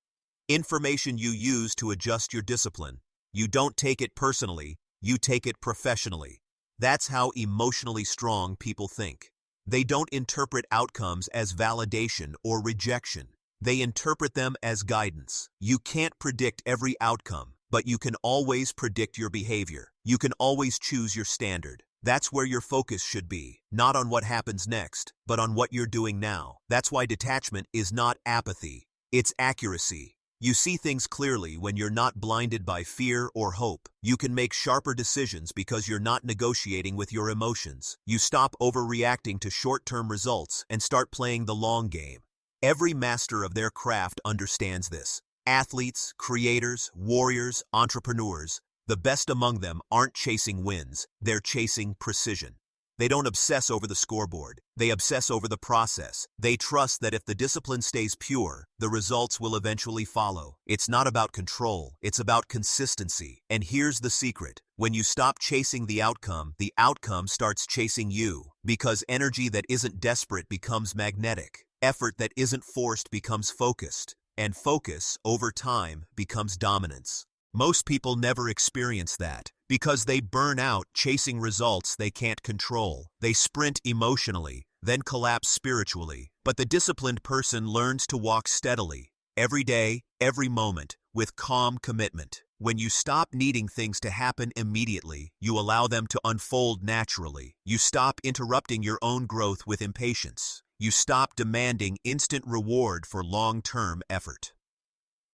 Information you use to adjust your discipline. You don't take it personally, you take it professionally. That's how emotionally strong people think. They don't interpret outcomes as validation or rejection. They interpret them as guidance. You can't predict every outcome, but you can always predict your behavior. You can always choose your standard. That's where your focus should be, not on what happens next, but on what you're doing now. That's why detachment is not apathy, it's accuracy. You see things clearly when you're not blinded by fear or hope. You can make sharper decisions because you're not negotiating with your emotions. You stop overreacting to short-term results and start playing the long game. Every master of their craft understands this. Athletes, creators, warriors, entrepreneurs, the best among them aren't chasing wins, they're chasing precision. They don't obsess over the scoreboard, they obsess over the process. They trust that if the discipline stays pure, the results will eventually follow. It's not about control, it's about consistency. And here's the secret. When you stop chasing the outcome starts chasing you. Because energy that isn't desperate becomes magnetic. Effort that isn't forced becomes focused. And focus, over time, becomes dominance. Most people never experience that because they burn out chasing results they can't control. They sprint emotionally, then collapse spiritually. But the disciplined person learns to walk steadily, every day, every moment, with calm commitment. When you stop needing things to happen immediately, you allow them to unfold naturally. You stop interrupting your own growth with impatience. You stop demanding instant reward for long-term effort.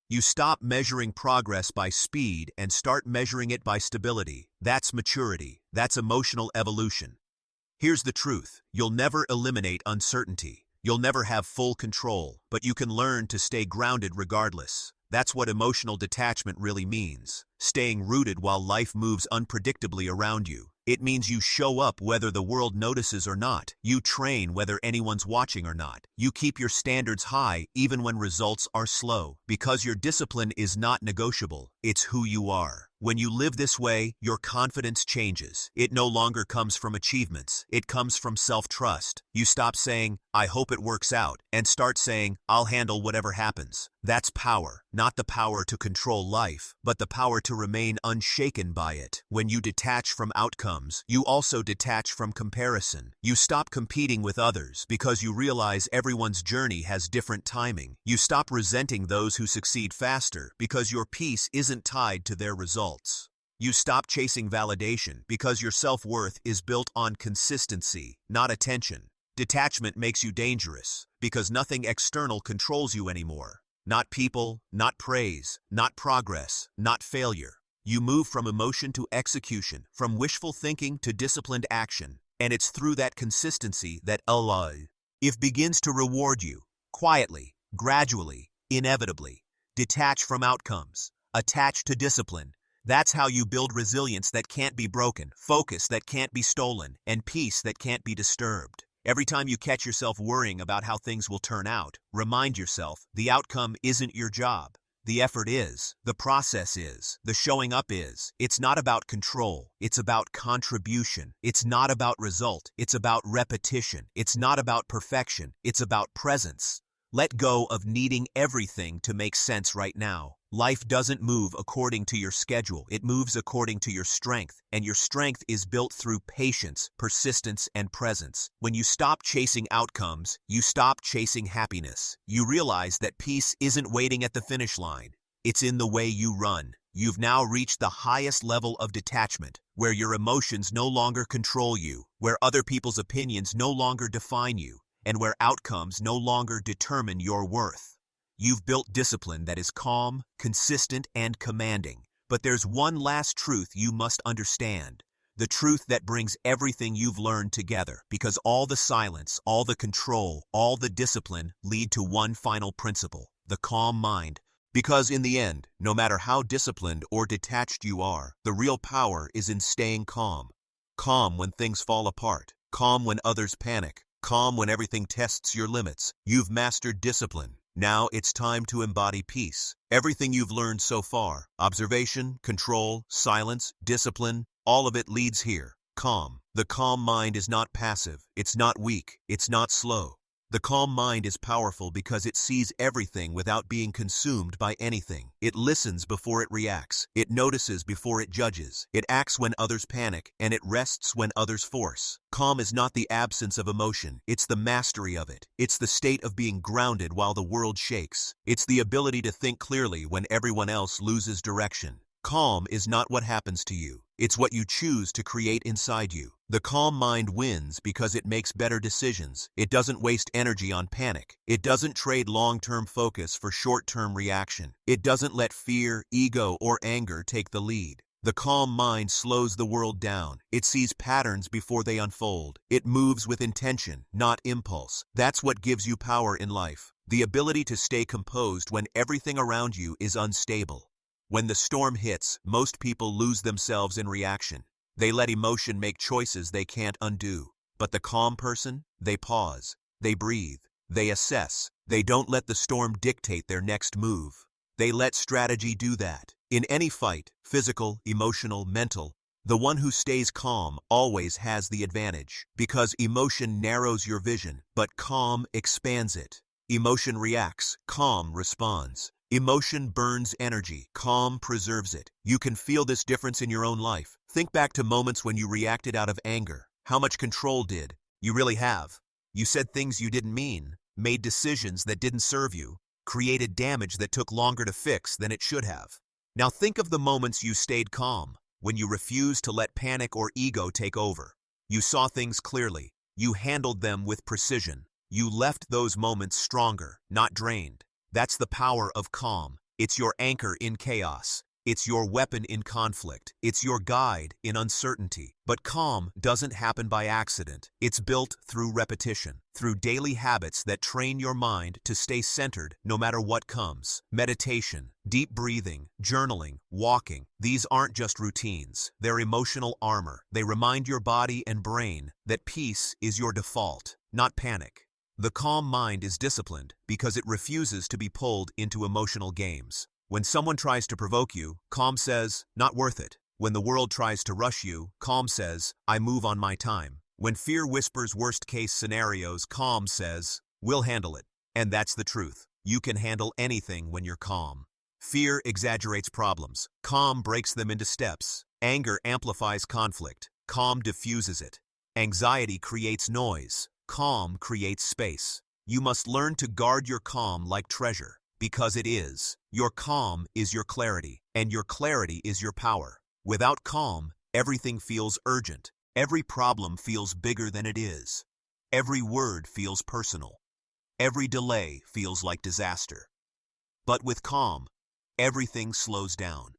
You stop measuring progress by speed and start measuring it by stability. That's maturity. That's emotional evolution. Here's the truth. You'll never eliminate uncertainty. You'll never have full control, but you can learn to stay grounded regardless. That's what emotional detachment really means. Staying rooted while life moves unpredictably around you. It means you show up whether the world notices or not. You train whether anyone's watching or not. You keep your standards high even when results are slow. Because your discipline is not negotiable. It's who you are. When you live this way, your confidence changes. It no longer comes from achievements. It comes from self-trust. You stop saying, I hope it works out, and start saying, I'll handle whatever happens. That's power. Not the power to control life, but the power to remain unshaken by it. When you detach from outcomes, you also detach from comparison. You stop competing with others because you realize everyone's journey has different timing. You stop resenting those who succeed faster because your peace isn't tied to their results. You stop chasing validation because your self-worth is built on consistency, not attention. Detachment makes you dangerous because nothing external controls you anymore. Not people, not praise, not progress, not failure. You move from emotion to execution, from wishful thinking to disciplined action, and it's through that consistency that Allah, if begins to reward you, quietly, gradually, inevitably. Detach from outcomes, attach to discipline. That's how you build resilience that can't be broken, focus that can't be stolen, and peace that can't be disturbed. Every time you catch yourself worrying about how things will turn out, remind yourself the outcome isn't your job. The effort is, the process is, the showing up is. It's not about control, it's about contribution. It's not about result, it's about repetition. It's not about perfection, it's about presence. Let go of needing everything to make sense right now. Life doesn't move according to your schedule, it moves according to your strength, and your strength is built through patience, persistence, and presence. When you stop chasing outcomes, you stop chasing happiness. You realize that peace isn't waiting at the finish line, it's in the way you run. You've now reached the highest level of detachment, where your emotions no longer control you, where other people's opinions no longer define you, and where outcomes no longer determine your worth. You've built discipline that is calm, consistent, and commanding. But there's one last truth you must understand. The truth that brings everything you've learned together, because all the silence, all the control, all the discipline lead to one final principle, the calm mind. Because in the end, no matter how disciplined or detached you are, the real power is in staying calm. Calm when things fall apart, calm when others panic, calm when everything tests your limits. You've mastered discipline. Now it's time to embody peace. Everything you've learned so far, observation, control, silence, discipline, all of it leads here. Calm. The calm mind is not passive, it's not weak, it's not slow. The calm mind is powerful because it sees everything without being consumed by anything. It listens before it reacts. It notices before it judges. It acts when others panic, and it rests when others force. Calm is not the absence of emotion. It's the mastery of it. It's the state of being grounded while the world shakes. It's the ability to think clearly when everyone else loses direction. Calm is not what happens to you. It's what you choose to create inside you. The calm mind wins because it makes better decisions. It doesn't waste energy on panic. It doesn't trade long-term focus for short-term reaction. It doesn't let fear, ego, or anger take the lead. The calm mind slows the world down. It sees patterns before they unfold. It moves with intention, not impulse. That's what gives you power in life. The ability to stay composed when everything around you is unstable. When the storm hits, most people lose themselves in reaction. They let emotion make choices they can't undo. But the calm person, they pause, they breathe, they assess. They don't let the storm dictate their next move. They let strategy do that. In any fight, physical, emotional, mental, the one who stays calm always has the advantage. Because emotion narrows your vision, but calm expands it. Emotion reacts, calm responds. Emotion burns energy, calm preserves it. You can feel this difference in your own life. Think back to moments when you reacted out of anger. How much control did you really have? You said things you didn't mean, made decisions that didn't serve you, created damage that took longer to fix than it should have. Now think of the moments you stayed calm, when you refused to let panic or ego take over. You saw things clearly. You handled them with precision. You left those moments stronger, not drained. That's the power of calm. It's your anchor in chaos. It's your weapon in conflict. It's your guide in uncertainty. But calm doesn't happen by accident. It's built through repetition, through daily habits that train your mind to stay centered no matter what comes. Meditation, deep breathing, journaling, walking. These aren't just routines. They're emotional armor. They remind your body and brain that peace is your default, not panic. The calm mind is disciplined because it refuses to be pulled into emotional games. When someone tries to provoke you, calm says, not worth it. When the world tries to rush you, calm says, I move on my time. When fear whispers worst-case scenarios, calm says, we'll handle it. And that's the truth. You can handle anything when you're calm. Fear exaggerates problems. Calm breaks them into steps. Anger amplifies conflict. Calm diffuses it. Anxiety creates noise. Calm creates space. You must learn to guard your calm like treasure, because it is. Your calm is your clarity, and your clarity is your power. Without calm, everything feels urgent. Every problem feels bigger than it is. Every word feels personal. Every delay feels like disaster. But with calm, everything slows down.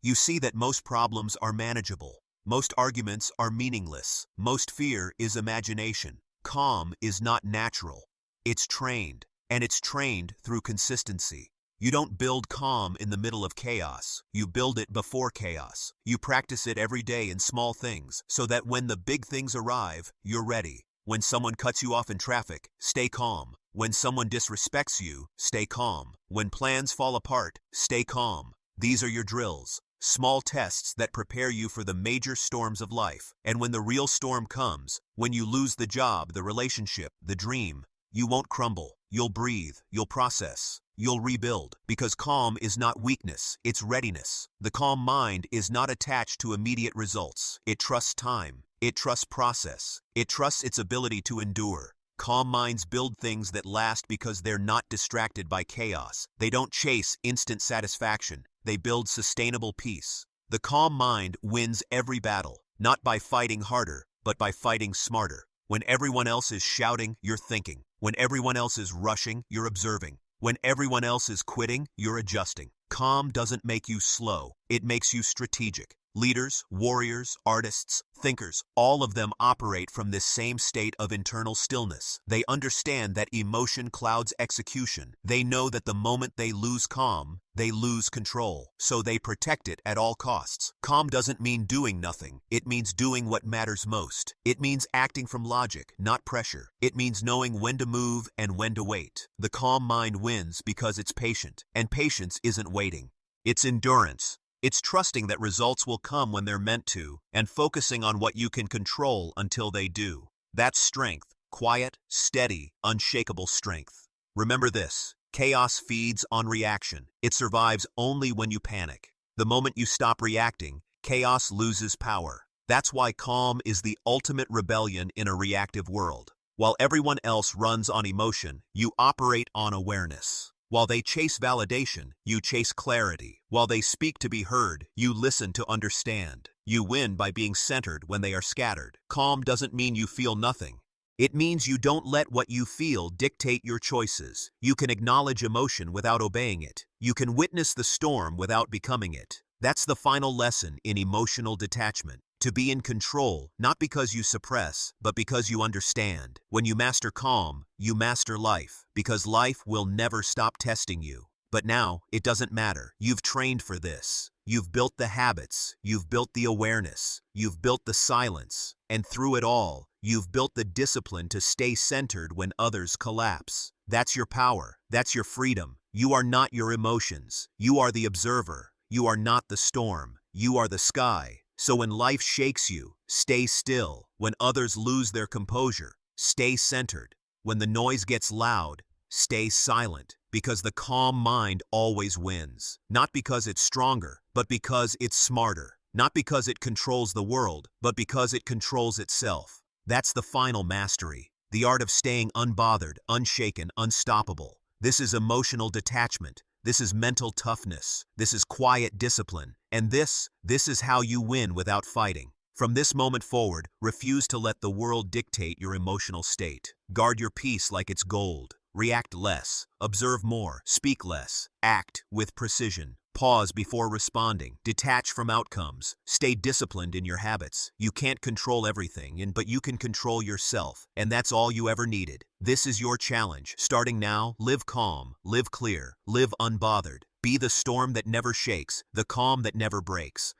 You see that most problems are manageable. Most arguments are meaningless. Most fear is imagination. Calm is not natural. It's trained, and it's trained through consistency. You don't build calm in the middle of chaos. You build it before chaos. You practice it every day in small things so that when the big things arrive, you're ready. When someone cuts you off in traffic, stay calm. When someone disrespects you, stay calm. When plans fall apart, stay calm. These are your drills. Small tests that prepare you for the major storms of life. And when the real storm comes, when you lose the job, the relationship, the dream, you won't crumble. You'll breathe. You'll process. You'll rebuild. Because calm is not weakness, it's readiness. The calm mind is not attached to immediate results. It trusts time. It trusts process. It trusts its ability to endure. Calm minds build things that last because they're not distracted by chaos. They don't chase instant satisfaction. They build sustainable peace. The calm mind wins every battle, not by fighting harder, but by fighting smarter. When everyone else is shouting, you're thinking. When everyone else is rushing, you're observing. When everyone else is quitting, you're adjusting. Calm doesn't make you slow. It makes you strategic. Leaders, warriors, artists, thinkers, all of them operate from this same state of internal stillness. They understand that emotion clouds execution. They know that the moment they lose calm, they lose control. So they protect it at all costs. Calm doesn't mean doing nothing. It means doing what matters most. It means acting from logic, not pressure. It means knowing when to move and when to wait. The calm mind wins because it's patient. And patience isn't waiting. It's endurance. It's trusting that results will come when they're meant to, and focusing on what you can control until they do. That's strength, quiet, steady, unshakable strength. Remember this, chaos feeds on reaction. It survives only when you panic. The moment you stop reacting, chaos loses power. That's why calm is the ultimate rebellion in a reactive world. While everyone else runs on emotion, you operate on awareness. While they chase validation, you chase clarity. While they speak to be heard, you listen to understand. You win by being centered when they are scattered. Calm doesn't mean you feel nothing. It means you don't let what you feel dictate your choices. You can acknowledge emotion without obeying it. You can witness the storm without becoming it. That's the final lesson in emotional detachment. To be in control, not because you suppress, but because you understand. When you master calm, you master life, because life will never stop testing you. But now, it doesn't matter. You've trained for this. You've built the habits. You've built the awareness. You've built the silence. And through it all, you've built the discipline to stay centered when others collapse. That's your power. That's your freedom. You are not your emotions. You are the observer. You are not the storm. You are the sky. So when life shakes you, stay still. When others lose their composure, stay centered. When the noise gets loud, stay silent. Because the calm mind always wins. Not because it's stronger, but because it's smarter. Not because it controls the world, but because it controls itself. That's the final mastery. The art of staying unbothered, unshaken, unstoppable. This is emotional detachment. This is mental toughness. This is quiet discipline. And this is how you win without fighting. From this moment forward, refuse to let the world dictate your emotional state. Guard your peace like it's gold. React less. Observe more. Speak less. Act with precision. Pause before responding. Detach from outcomes. Stay disciplined in your habits. You can't control everything, but you can control yourself. And that's all you ever needed. This is your challenge. Starting now, live calm, live clear, live unbothered. Be the storm that never shakes, the calm that never breaks.